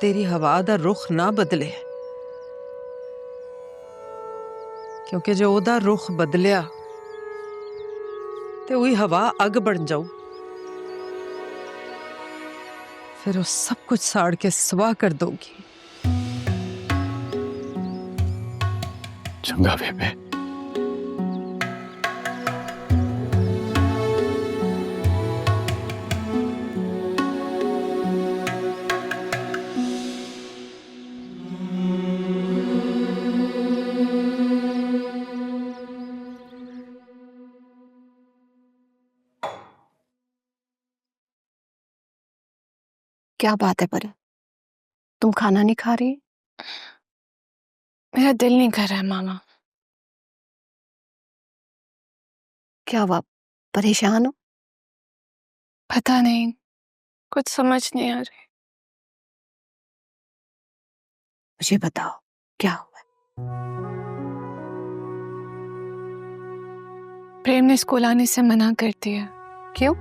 तेरी हवा दा रुख ना बदले, क्योंकि जो ओदा रुख बदलिया ते वही हवा अग बन जाऊ, फिर वो सब कुछ साड़ के स्वाह कर दोगी। चंगा बेबे। क्या बात है परी, तुम खाना नहीं खा रही? मेरा दिल नहीं कर रहा है मामा। क्या हुआ, परेशान हो? पता नहीं, कुछ समझ नहीं आ रही। मुझे बताओ क्या हुआ? प्रेम ने स्कूल आने से मना कर दिया। क्यों?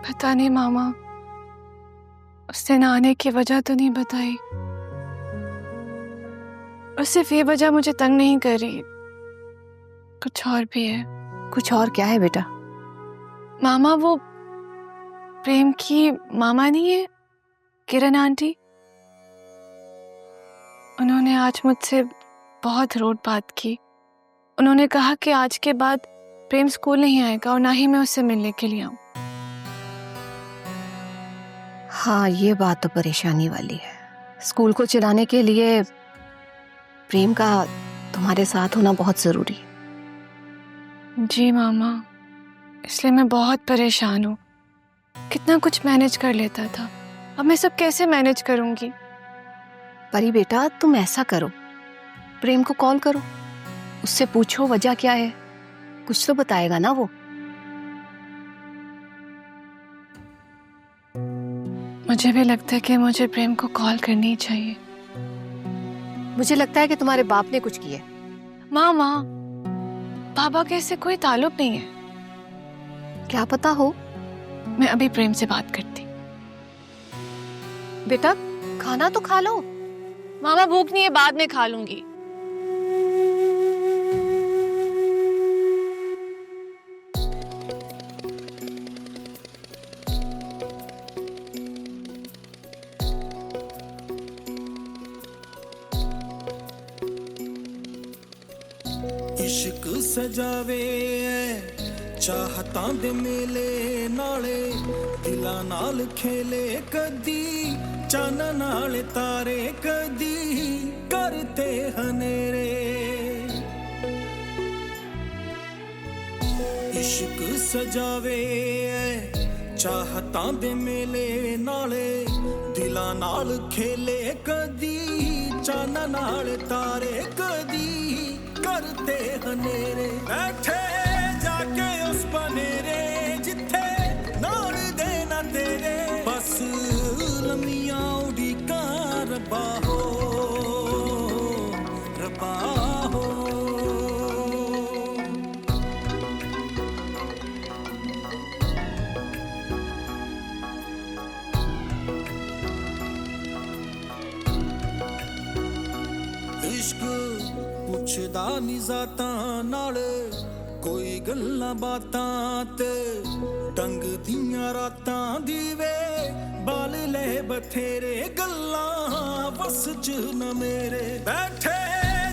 पता नहीं मामा, उसने ना आने की वजह तो नहीं बताई, और सिर्फ ये वजह मुझे तंग नहीं कर रही, कुछ और भी है। कुछ और क्या है बेटा? मामा, वो प्रेम की मामा नहीं है, किरण आंटी, उन्होंने आज मुझसे बहुत रूड बात की। उन्होंने कहा कि आज के बाद प्रेम स्कूल नहीं आएगा और ना ही मैं उससे मिलने के लिए आऊं। हाँ, ये बात तो परेशानी वाली है। स्कूल को चलाने के लिए प्रेम का तुम्हारे साथ होना बहुत जरूरी है। जी मामा, इसलिए मैं बहुत परेशान हूँ। कितना कुछ मैनेज कर लेता था, अब मैं सब कैसे मैनेज करूंगी? परी बेटा, तुम ऐसा करो, प्रेम को कॉल करो, उससे पूछो वजह क्या है, कुछ तो बताएगा ना वो। मुझे भी लगता है कि मुझे प्रेम को कॉल करनी चाहिए। मुझे लगता है कि तुम्हारे बाप ने कुछ किया। मामा, पापा के इससे कोई ताल्लुक नहीं है। क्या पता हो। मैं अभी प्रेम से बात करती। बेटा, खाना तो खा लो। मामा, भूख नहीं है, बाद में खा लूंगी। इश्क सजावे चाहतां दे मेले नाले दिलां नाल खेले कदी चन नाल तारे कदी करते हनेरे इश्क सजावे चाहतां दे मेले नाले दिलां नाल खेले कदी चन नाल तारे कदी करते हनेरे बैठे जाके उस बनेरे जिथे नाल दे ना तेरे बस लम्मियां उड़ीका रब्बा हो रब्बा हो इश्क पुछदा नी ज़ातां नाल कोई गल्लां बातां ते टंग दियां रातां दी वे बाल ले बथेरे गल्लां वस च न मेरे बैठे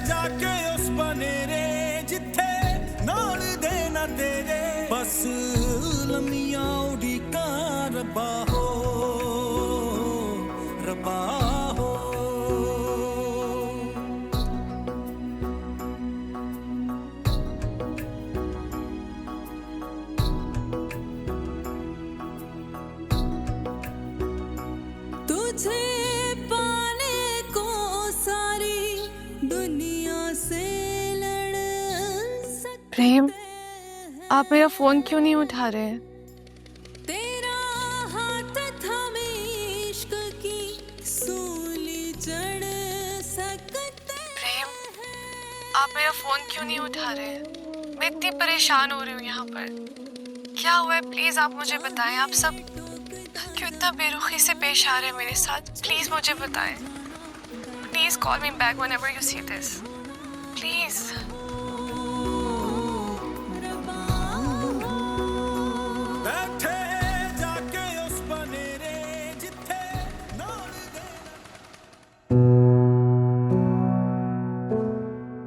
जाके उस बनेरे जिथे नाल दे ना तेरे बस लम्मियां उड़ीका रब्बा हो रब्बा हो प्रेम, आप मेरा फोन क्यों नहीं उठा रहे हैं? तेरा हाथ थामे इश्क की सूली चढ़ सकते। प्रेम, आप मेरा फोन क्यों नहीं उठा रहे हैं? मैं इतनी परेशान हो रही हूँ यहाँ पर। क्या हुआ है, प्लीज आप मुझे बताएं। आप सब क्यों इतना बेरुखी से पेश आ रहे हैं मेरे साथ? प्लीज मुझे बताएं। Please call me back whenever you see this, please.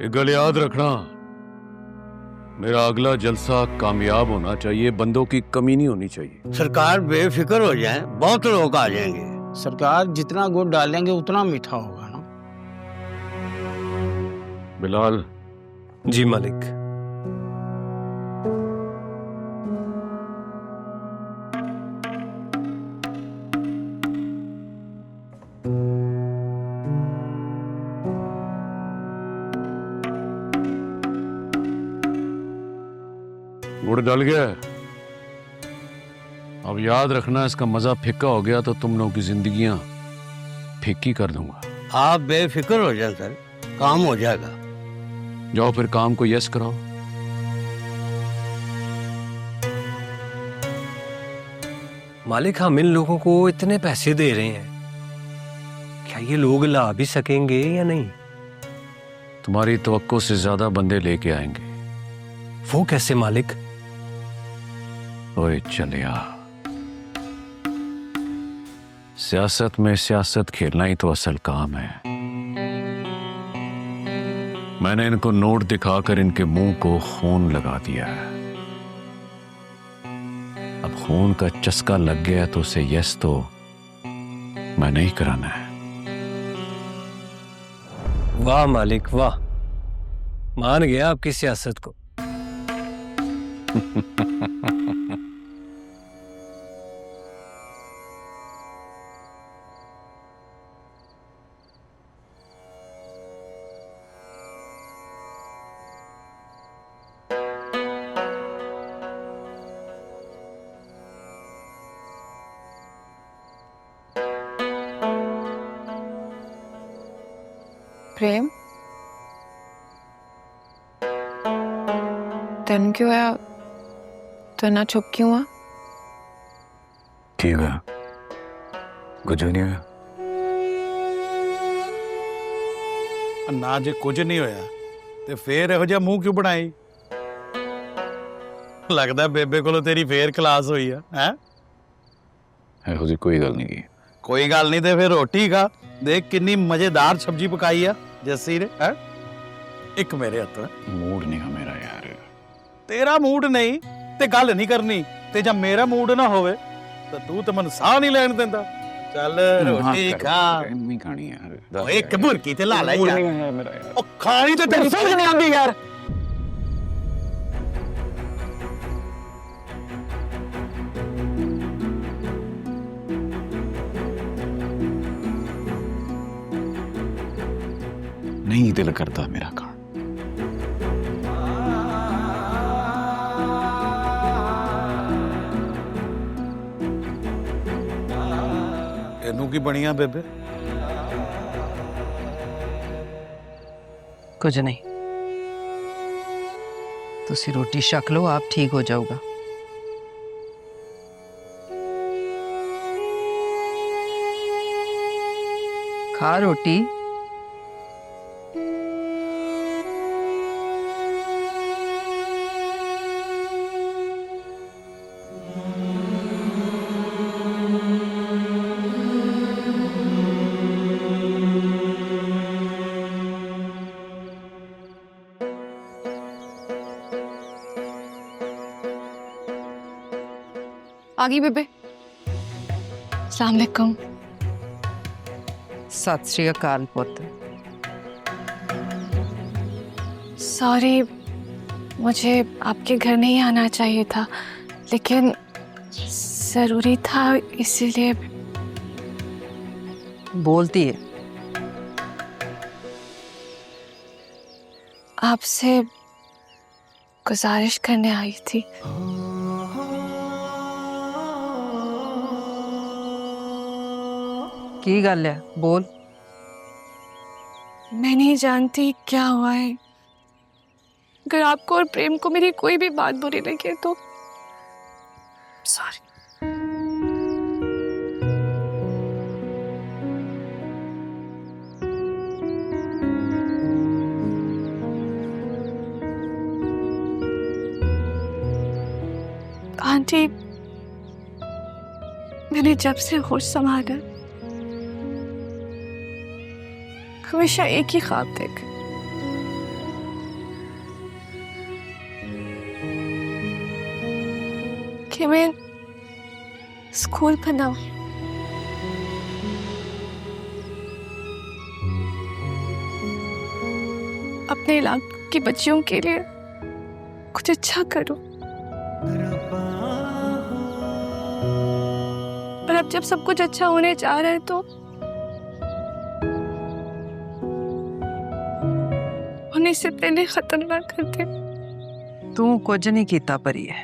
गल याद रखना, मेरा अगला जलसा कामयाब होना चाहिए, बंदों की कमी नहीं होनी चाहिए। सरकार बेफिक्र हो जाए, बहुत लोग आ जाएंगे। सरकार जितना गुड़ डालेंगे उतना मीठा होगा ना। बिलाल। जी मालिक। गुड़ डल गया, अब याद रखना इसका मजा फिक्का हो गया तो तुम लोगों की जिंदगियां फिक्की कर दूंगा। आप बेफिक्र हो जाए सर, काम हो जाएगा। जाओ फिर काम को यस कराओ। मालिक, हम इन लोगों को इतने पैसे दे रहे हैं, क्या ये लोग ला भी सकेंगे या नहीं? तुम्हारी तवक्को से ज्यादा बंदे लेके आएंगे। वो कैसे मालिक? ओए चलिया, सियासत में सियासत खेलना ही तो असल काम है। मैंने इनको नोट दिखाकर इनके मुंह को खून लगा दिया है। अब खून का चस्का लग गया तो उसे यस तो मैं नहीं कराना है। वाह मालिक वाह, मान गया आपकी सियासत को। प्रेम, तेन क्यों है? तो ना चुप क्यों हुआ? ठीक है, कुछ नहीं होया। ना जे कुछ नहीं होया ते फिर इहो जिहा मूंह क्यों बनाई? लगदा बेबे कोलों तेरी फेर क्लास हुई है? ਇਹੋ ਜਿਹੀ कोई गल नहीं की। कोई गल नहीं ते फिर रोटी खा। देख कितनी मजेदार सब्जी पकाई है जस्सी ने। है एक मेरे हत्थ मूड नहीं है मेरा यार। तेरा मूड नहीं ते गल नहीं करनी ते जब मेरा मूड ना होवे तो तू तो मन साह नहीं लैन देंदा। चल रोटी खा। नहीं खानी यार। ओए एक बुरकी ते ला ले मूड यार। नहीं है मेरा यार। ओ खानी तो तेरी समझ नहीं आंदी यार। नहीं दिल करता मेरा खान। ਇਹਨੂੰ ਕੀ ਬਣੀਆਂ ਬੇਬੇ? कुछ नहीं, तुसी रोटी छक लो, आप ठीक हो जाओगा। खा रोटी। आ गई बेबे। अस्सलाम वालेकुम। सत श्री अकाल पुत्र। सॉरी, मुझे आपके घर नहीं आना चाहिए था, लेकिन ज़रूरी था, इसीलिए। बोलती है। आपसे गुजारिश करने आई थी। की गल है, बोल। मैं नहीं जानती क्या हुआ है। अगर आपको और प्रेम को मेरी कोई भी बात बुरी लगे तो सॉरी। आंटी, मैंने जब से होश संभाला हमेशा एक ही ख्वाब देख, कि मैं स्कूल बनाऊं, अपने इलाके की बच्चियों के लिए कुछ अच्छा करूं। पर अब जब सब कुछ अच्छा होने जा रहा है तो होने से पहले खत्म ना कर दे। तू कुछ नहीं कीता परी है।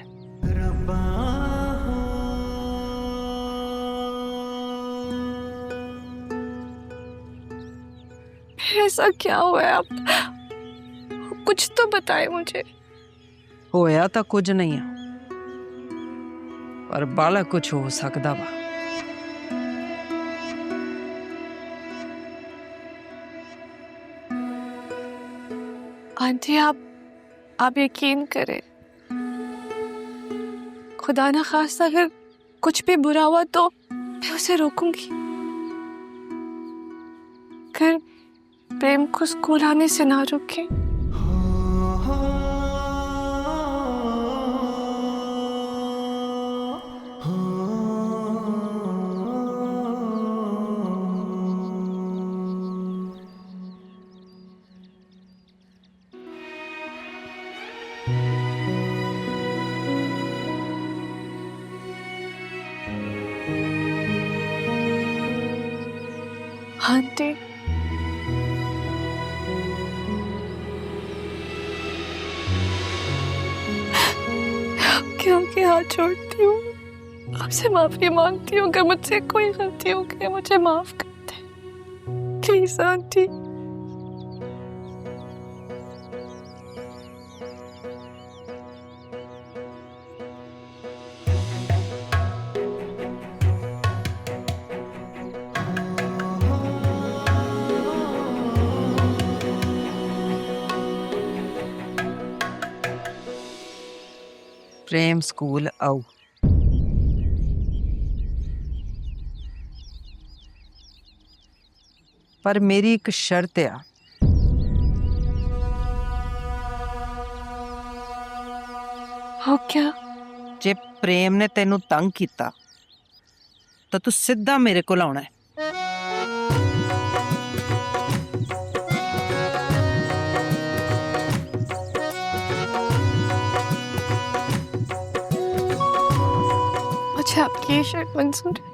ऐसा क्या हुआ है? आप कुछ तो बताए मुझे। होया तो कुछ नहीं है, पर बाला कुछ हो सकता वा। आंटी, आप यकीन करें, खुदा ना खास्ता अगर कुछ भी बुरा हुआ तो मैं उसे रोकूंगी। अगर प्रेम को स्कूल आने से ना रोके आंटी, आपके हाथ छोड़ती हूँ, आपसे माफी मांगती हूँ। अगर मुझसे कोई गलती हो गई मुझे माफ कर दे प्लीज आंटी। प्रेम स्कूल आओ। पर मेरी एक शर्त है, हो क्या? जे प्रेम ने तेनू तंग किया तो तू सीधा मेरे को आना है। मुझे आपकी ये शर्ट मंजूर है।